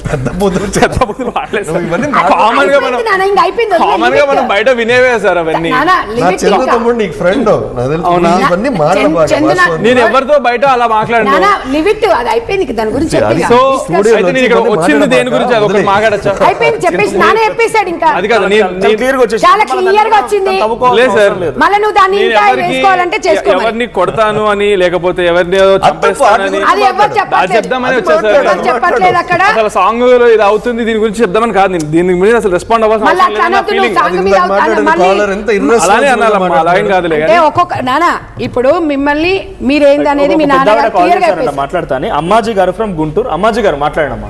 పెద్ద బుద్ధులు పెద్ద బూతులు వాడలేదు సార్. ఇవన్నీ కామన్ గా మనం అయిపోయింది నాన్న, ఇంకా అయిపోయింది. కామన్ గా మనం బయట వినేవే సార్ అవన్నీ. నాన్న, నా limit చిన్న ఇంకా. తమ్ముడు నీకు ఫ్రెండ్ అవునా? ఇవన్నీ మాటలు బాగా చందన- వాస్తవం. నేను ఎవరితో బయట అలా మాట్లాడను. నాన్న, లిమిట్ అది అయిపోయింది. దాని గురించి అది చెప్పేసి సో Studio అయితే నేను ఇక్కడ వచ్చి వచ్చింది దేని గురించి అది ఒకటి వదిలేయ్. మాట్లాడచ్చా? అయిపోయింది చెప్పేసి నాన్న చెప్పేశాడు ఇంకా. అది కాదు క్లియర్ గా వచ్చేసి చాలా clear గా వచ్చింది. లేదు సార్. మళ్ళీ నువ్వు దాన్ని నేను ఇంకా ఎవరికి వేసుకోవాలంటే చేసుకో మరి. ఎవరిని కొడతాను అని లేకపోతే ఎవరిని చంపేస్తానని అది ఎవరు అది చెప్పట్లేదు. చెప్దామని అది వచ్చా సార్. ఎవరు చెప్పట్లేదు అక్కడ. అసలు సాంగ్ లో ఇది అవుతుంది దీని గురించి చెప్దామని కాదు, నేను దీని మీద అసలు రెస్పాండ్ అవ్వాల్సిన మళ్ళీ అవసరం అట్లా లేదన్న అనొద్దు, నువ్వు ఫీలింగ్. సాంగ్ మీద మళ్ళీ కాలర్ ఎంత అలానే అనాలమ్మా, అలాగేం కాదులే అంటే కానీ ఒక్కొక్క నాన్న ఇప్పుడు మిమ్మల్ని మీరేంది అనేది మీ నాన్నగారు క్లియర్ గా చెప్పేసి. మాట్లాడతాను. అమ్మాజీ గారు ఫ్రమ్ గుంటూరు. అమ్మాజీ గారు మాట్లాడండి అమ్మా.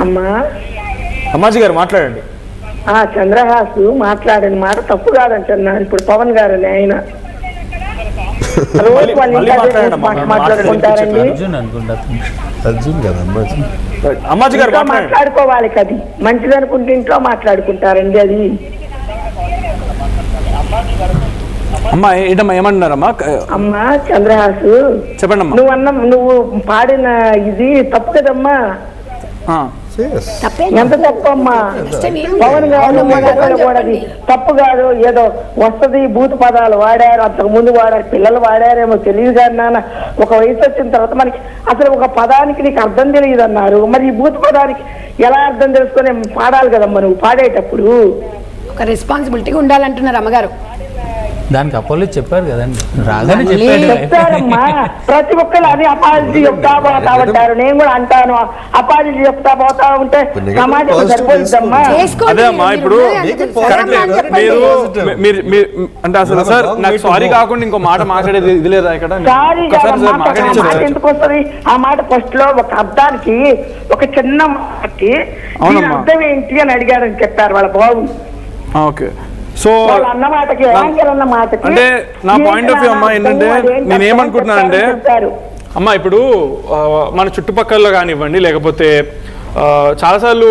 అమ్మా అమ్మాజీ గారు మాట్లాడండి. చంద్రహాసు మాట్లాడిన మాట తప్పు కాదంటున్నారు. ఇప్పుడు పవన్ గారు ఆయన రోజు వాళ్ళ మళ్ళీ ఇంటి అదే మాట్లాడండి అమ్మా. మాట్లాడుకుంటారండి. అర్జున్ అనుకుంటా. అర్జున్ కదా అమ్మాజీ. అమ్మాజీ గారు ఇంట్లో మాట్లాడండి. మాట్లాడుకోవాలి కది మంచిది అనుకుంటే ఇంట్లో మాట్లాడుకుంటారండి. అది అమ్మా ఏంటమ్మా ఏమంటున్నారమ్మా? అమ్మా చంద్రహాసు చెప్పండి అమ్మా. నువ్వు పాడిన ఇది తప్పు కదమ్మా. Yes. ఎంత తప్పు అమ్మా. పవన్ గారు మొదలు కూడా అది తప్పు కాదు. ఏదో వస్తది భూత పదాలు వాడారు, అంతకు ముందు వాడారు, పిల్లలు వాడారేమో తెలియదు కానీ నాన్న ఒక వయసు వచ్చిన తర్వాత మనకి అసలు ఒక పదానికి నీకు అర్థం తెలియదు అన్నారు. మరి ఈ భూత పదానికి ఎలా అర్థం తెలుసుకొని పాడాలి కదమ్మా నువ్వు పాడేటప్పుడు. ఒక రెస్పాన్సిబిలిటీగా ఉండాలంటున్నారు అమ్మగారు. దానికి అపోలో చెప్పారు కదండి, రాగానే మళ్ళీ చెప్పాడు. చెప్తారమ్మా ప్రతి ఒక్కరు అది అపాలజీ చెప్తా పోతా ఉంటారు. నేను కూడా అంటాను అపాలజీ చెప్తా పోతా ఉంటే సమాజం సరిపోతుందమ్మా. చేసుకోండి. అదే అమ్మా, ఇప్పుడు సరేమ్మా అని చెప్పండి. మీరు అంటే అసలు సార్ నాకు సారీ కాకుండా ఇంకో మాట మాట్లాడేది ఇది లేదా ఇక్కడ? సారీ ఒక్కసారి కాదమ్మా, సార్ మాట్లాడండి ఆ మాట సార్. ఎందుకు వస్తుంది? ఆ మాట ఫస్ట్ లో ఒక అర్థానికి ఒక చిన్న మాటకి అవునమ్మా. దీని అర్థం ఏంటి అని అడిగారని చెప్పారు వాళ్ళ బాబు. ఓకే, సో వాళ్ళు అన్న మాటకి యాంకర్ అన్న మాటకి అంటే నా ఏంటి పాయింట్ ఆఫ్ వ్యూ అమ్మా అర్థం, ఏంటంటే అదేంటి నేను అర్థం ఏమనుకుంటున్నానంటే చెప్పారు. అమ్మా ఇప్పుడు మన చుట్టుపక్కల కానివ్వండి లేకపోతే చాలాసార్లు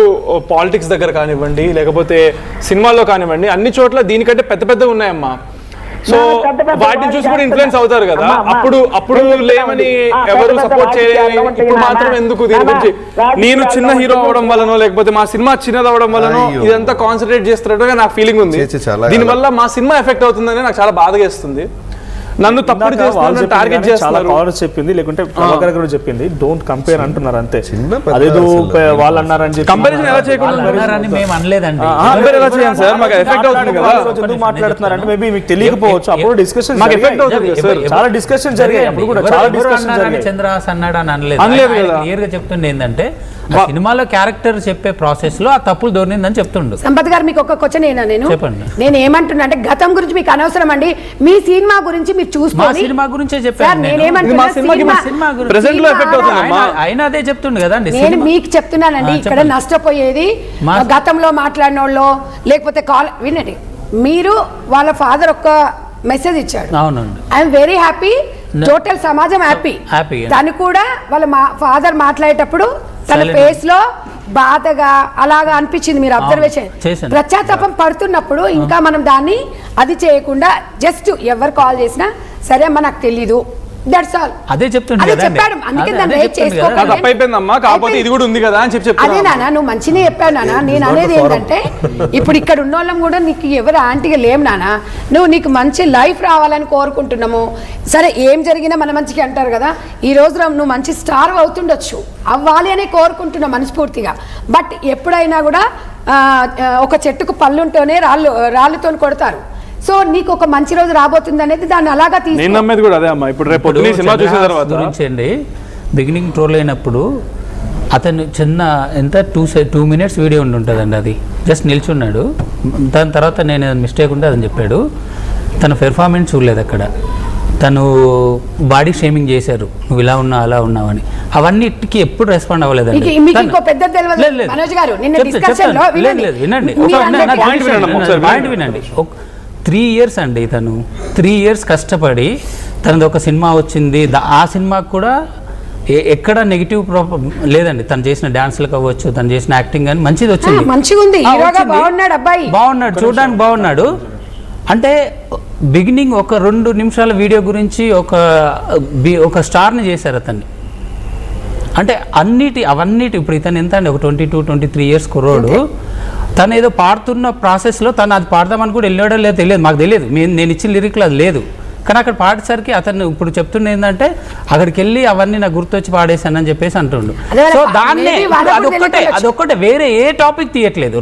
పాలిటిక్స్ దగ్గర కానివ్వండి లేకపోతే సినిమాల్లో కానివ్వండి అన్ని చోట్ల దీనికంటే పెద్ద పెద్దగా ఉన్నాయమ్మా. సో వాటిని చూసి కూడా ఇన్ఫ్లుయెన్స్ అవుతారు కదా. అప్పుడు లేవని ఎవరు సపోర్ట్ చేయలేని ఇప్పుడు మాత్రం ఎందుకు దీని గురించి నేను చిన్న హీరో అవడం వల్లనో లేకపోతే మా సినిమా చిన్నది అవడం వల్లనో ఇదంతా కాన్సన్ట్రేట్ చేస్తున్నట్టుగా నాకు ఫీలింగ్ ఉంది. దీనివల్ల మా సినిమా ఎఫెక్ట్ అవుతుందని నాకు చాలా బాధగా వేస్తుంది. నన్ను తప్పుడు చేస్తున్నారు, టార్గెట్ చేస్తున్నారు. కాలర్స్ చెప్పింది లేకుంటే ప్రభాకర్ గారు చెప్పింది డోంట్ కంపేర్ అంటున్నారు అంతే. చిన్న పెద్ద అదేదో అసలు. వాళ్ళు అన్నారని చెప్పి కంపారిజన్ ఎలా చేయకుండా అన్నారని మేము అనలేదండి. కంపేర్ ఎలా చేయాలి సార్? మాకు ఎఫెక్ట్ అవుతుంది కదా. ఎందుకు మాట్లాడుతున్నారంటే మేబీ మీకు తెలియకపోవచ్చు. అప్పుడు డిస్కషన్ మాకు ఎఫెక్ట్ అవుతుంది కదా సార్. చాలా డిస్కషన్ జరిగాయి. అప్పుడు కూడా చాలా డిస్కషన్ జరిగాయి. చంద్రహాస్ అన్నాడు అని అనలేదు కదా. క్లియర్ గా చెప్తుండే ఏంటంటే ఆ సినిమాలో క్యారెక్టర్ చెప్పే ప్రాసెస్ లో ఆ తప్పులు దొరికిందని చెప్తుండు. సంపత్ గారు మీకు ఒక క్వశ్చన్ ఏనా నేను చెప్పండి. నేను ఏమంటున్నా అంటే గతం గురించి మీకు అనవసరం అండి. మీ సినిమా గురించి మీరు మా చూసుకోండి. సినిమా గురించే సార్, చెప్పాను నేను. నేనేమంటున్నా, మా సినిమాకి సినిమా- సినిమా గురించి ప్రెసెంట్ లో ఎఫెక్ట్ అవుతుందమ్మా. ఆయన అదే చెప్తుండు కదండి. నేను మీకు చెప్తున్నానండి ఇక్కడ చెప్పండి. నష్టపోయేది మా- గతంలో మాట్లాడిన వాళ్ళు లేకపోతే కాల్ వినండి. మీరు వాళ్ళ ఫాదర్ ఒక్క మెసేజ్ ఇచ్చాడు. అవునండి. I'm very happy. టోటల్ సమాజం హ్యాపీ. హ్యాపీ. తను కూడా వాళ్ళ ఫాదర్ మాట్లాడేటప్పుడు తన Silent. ఫేస్ లో బాధగా అలాగా అనిపించింది. మీరు అబ్జర్వేషన్ చేశాను. ప్రత్యాతాపం పడుతున్నప్పుడు ఇంకా మనం దాన్ని అది చేయకుండా జస్ట్ ఎవరు కాల్ చేసినా సరే అమ్మ నాకు తెలీదు దట్స్ ఆల్. అదే చెప్తుండే అదే కదండి. చెప్పాడు, అందుకే అదే దాన్ని రేట్ చెప్తుండే కదా. చేసుకోకండి. తప్పైపోయిందమ్మా, కాకపోతే ఇది కూడా ఉంది కదా అని అదే చెప్తాను. నాన్న, నువ్వు మంచినే చెప్పావు నాన్న. నేను అనేది ఏంటంటే ఇప్పుడు ఇక్కడ ఉన్న వాళ్ళం కూడా నీకు ఎవరు ఆంటీగా లేం నాన్న. నీకు మంచి లైఫ్ రావాలని కోరుకుంటున్నాము. సరే ఏం జరిగినా మన మంచిగా అంటారు కదా. ఈ రోజు నువ్వు మంచి స్టార్ అవుతుండొచ్చు, అవ్వాలి అనే కోరుకుంటున్నా మనస్ఫూర్తిగా. బట్ ఎప్పుడైనా కూడా ఒక చెట్టుకు పళ్ళుంటేనే రాళ్ళతో కొడతారు. సో నీకు ఒక మంచి రోజు రాబోతుంది అనేది దాన్ని అలాగా నేను నమ్మేది కూడా అదే అమ్మా. ఇప్పుడు రేపు సినిమా చూసిన తర్వాత గురించి అండి, బిగినింగ్ ట్రోల్ అయినప్పుడు అతను చిన్న ఎంత 2 minutes వీడియో ఉంటుందండి. అది జస్ట్ నిల్చున్నాడు. దాని తర్వాత నేను మిస్టేక్ ఉంటే అదని చెప్పాడు. తన పెర్ఫార్మెన్స్ చూడలేదు అక్కడ. తను బాడీ షేమింగ్ చేశారు, నువ్వు ఇలా ఉన్నావు అలా ఉన్నావని. అవన్నిటికీ ఎప్పుడు రెస్పాండ్ అవ్వలేదండి. పాయింట్ వినండి. 3 years అండి, తను 3 years కష్టపడి తనది ఒక సినిమా వచ్చింది. ఆ సినిమాకు కూడా ఎక్కడ నెగిటివ్ లేదండి. తను చేసిన డాన్స్లకు అవ్వచ్చు, తను చేసిన యాక్టింగ్ అని మంచిది వచ్చింది. బాగున్నాడు, చూడడానికి బాగున్నాడు. అంటే బిగినింగ్ ఒక 2 నిమిషాల వీడియో గురించి ఒక స్టార్ని చేశారు అతన్ని. అంటే అవన్నిటి ఇప్పుడు ఇతను ఎంత అండి, ఒక 22-23 years కుర్రోడు. తను ఏదో పాడుతున్న ప్రాసెస్లో తను అది పాడదామని కూడా వెళ్ళాడో లేదో తెలియదు, మాకు తెలియదు. నేను ఇచ్చిన లిరిక్లో అది లేదు. కానీ అక్కడ పాడేసరికి అతను ఇప్పుడు చెప్తుండే ఏంటంటే అక్కడికి వెళ్ళి అవన్నీ నాకు గుర్తొచ్చి పాడేశానని చెప్పేసి అంటుండు. సో దాన్నే అదొక్కటే వేరే ఏ టాపిక్ తీయట్లేదు.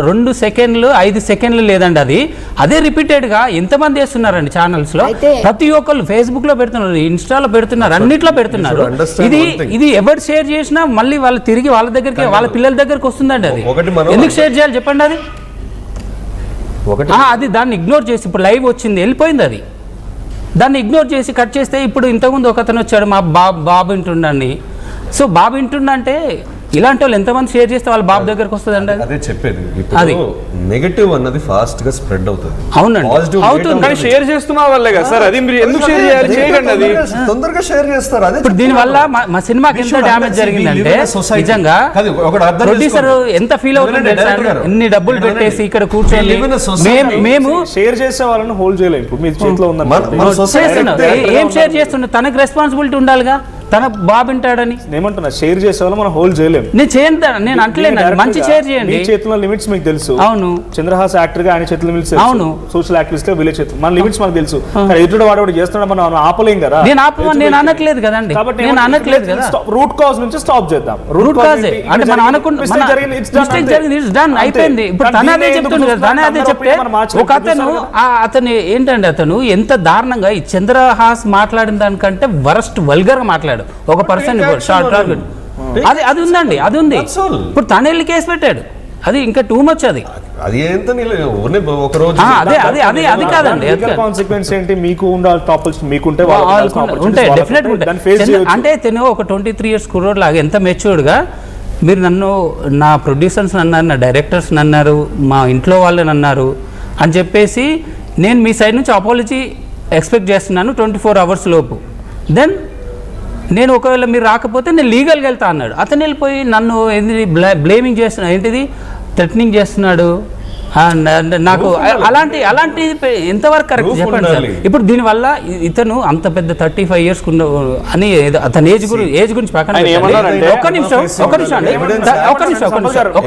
2 సెకండ్లు 5 సెకండ్లు లేదండి. అదే రిపీటెడ్గా ఎంతమంది చేస్తున్నారండి ఛానల్స్లో. ప్రతి ఒక్కళ్ళు ఫేస్బుక్లో పెడుతున్నారు, ఇన్స్టాలో పెడుతున్నారు, అన్నిట్లో పెడుతున్నారు. ఇది ఎవరు షేర్ చేసినా మళ్ళీ వాళ్ళు తిరిగి వాళ్ళ దగ్గరికి, వాళ్ళ పిల్లల దగ్గరికి వస్తుందండి. అది ఎందుకు షేర్ చేయాలి చెప్పండి. అది దాన్ని ఇగ్నోర్ చేసి ఇప్పుడు లైవ్ వచ్చింది, వెళ్ళిపోయింది. అది దాన్ని ఇగ్నోర్ చేసి కట్ చేస్తే ఇప్పుడు ఇంతకుముందు ఒక అతను వచ్చాడు, మా బాబు వింటుండని. సో బాబు వింటుండంటే ఇలాంటి వాళ్ళు ఎంతమంది షేర్ చేస్తే వాళ్ళ బాబు దగ్గరకు వస్తుందండి. అదే చెప్పేది, అది నెగటివ్ అన్నది ఫాస్ట్ గా స్ప్రెడ్ అవుతుంది. అవునండి, అవుతుంది. కానీ షేర్ చేస్తున్న వాళ్ళే కదా సార్. అది మీరు ఎందుకు షేర్ చేయాలి? చేయకండి, అది తొందరగా షేర్ చేస్తారు. అదే ఇప్పుడు దీని వల్ల మా సినిమాకి ఎంత డ్యామేజ్ జరిగిందంటే నిజంగా ప్రొడ్యూసర్ ఎంత ఫీల్ అవుతుంది. ఎన్ని డబ్బులు పెట్టేసి ఇక్కడ కూర్చొని మేము షేర్ చేసే వాళ్ళని హోల్డ్ చేయలేము. ఇప్పుడు మీ చేతిలో ఉన్న ఏం షేర్ చేస్తున్నా, తనకు రెస్పాన్సిబిలిటీ ఉండాలిగా. తన బాబు వింటాడని ఏమంటున్నా, షేర్ చేసే వాళ్ళు మనం హోల్డ్ చేయలేము. నేను అంటలేను, మంచి షేర్ చేయండి. మీ చేతిలో లిమిట్స్ మీకు తెలుసు. అవును, చంద్రహాస్ యాక్టర్ గా ఆయన చేతిలో లిమిట్స్. అవును, సోషల్ యాక్టివిస్ట్ గా వీళ్ళ చేతులు మన లిమిట్స్ మనకు తెలుసు. ఎదుటి వాడు చేస్తున్నాడు, మనం ఆపలేం కదా. నేను అనట్లేదు కదండి, నేను అనట్లేదు కదా. రూట్ కాజ్ నుంచి స్టాప్ చేద్దాం. రూట్ కాజ్ అంటే మనం అనుకున్న మిస్టేక్ జరిగింది, ఇట్స్ డన్, అయిపోయింది. ఇప్పుడు తన అదే చెప్తుంది కదా, తన అదే చెప్తే ఒక అతను ఏంటండి, అతను ఎంత దారుణంగా ఈ చంద్రహాస్ మాట్లాడిన దానికంటే వరస్ట్ వల్గర్ గా మాట్లాడు ఒక పర్సన్. అది ఉందండి, అది ఉంది. ఇప్పుడు తన వెళ్ళి కేసు పెట్టాడు, అది ఇంకా టూ మచ్. అది అది కాదండి. కాన్సిక్వెన్స్ ఏంటి? మీకు ఉండాలి టాపిక్స్, మీకుంటే ఉంటాయి, డెఫినెట్ ఉంటాయి. అంటే తను ఒక 23 years కుర్రోడ్ లాగా ఎంత మెచ్యూర్డ్గా, మీరు నన్ను, నా ప్రొడ్యూసర్స్ అన్నారు, నా డైరెక్టర్స్ అన్నారు, మా ఇంట్లో వాళ్ళని అన్నారు అని చెప్పేసి నేను మీ సైడ్ నుంచి అపాలజీ ఎక్స్పెక్ట్ చేస్తున్నాను 24 hours లోపు. దెన్ నేను ఒకవేళ మీరు రాకపోతే నేను లీగల్గా వెళ్తా అన్నాడు. అతను వెళ్ళిపోయి నన్ను బ్లేమింగ్ చేస్తున్నాడు, ఏంటిది థ్రెటనింగ్ చేస్తున్నాడు నాకు. అలాంటి ఎంతవరకు కరెక్ట్ చెప్పండి సార్. ఇప్పుడు దీనివల్ల ఇతను అంత పెద్ద 35 years అని అతని ఏజ్ గురించి పక్కన, ఒక్క నిమిషం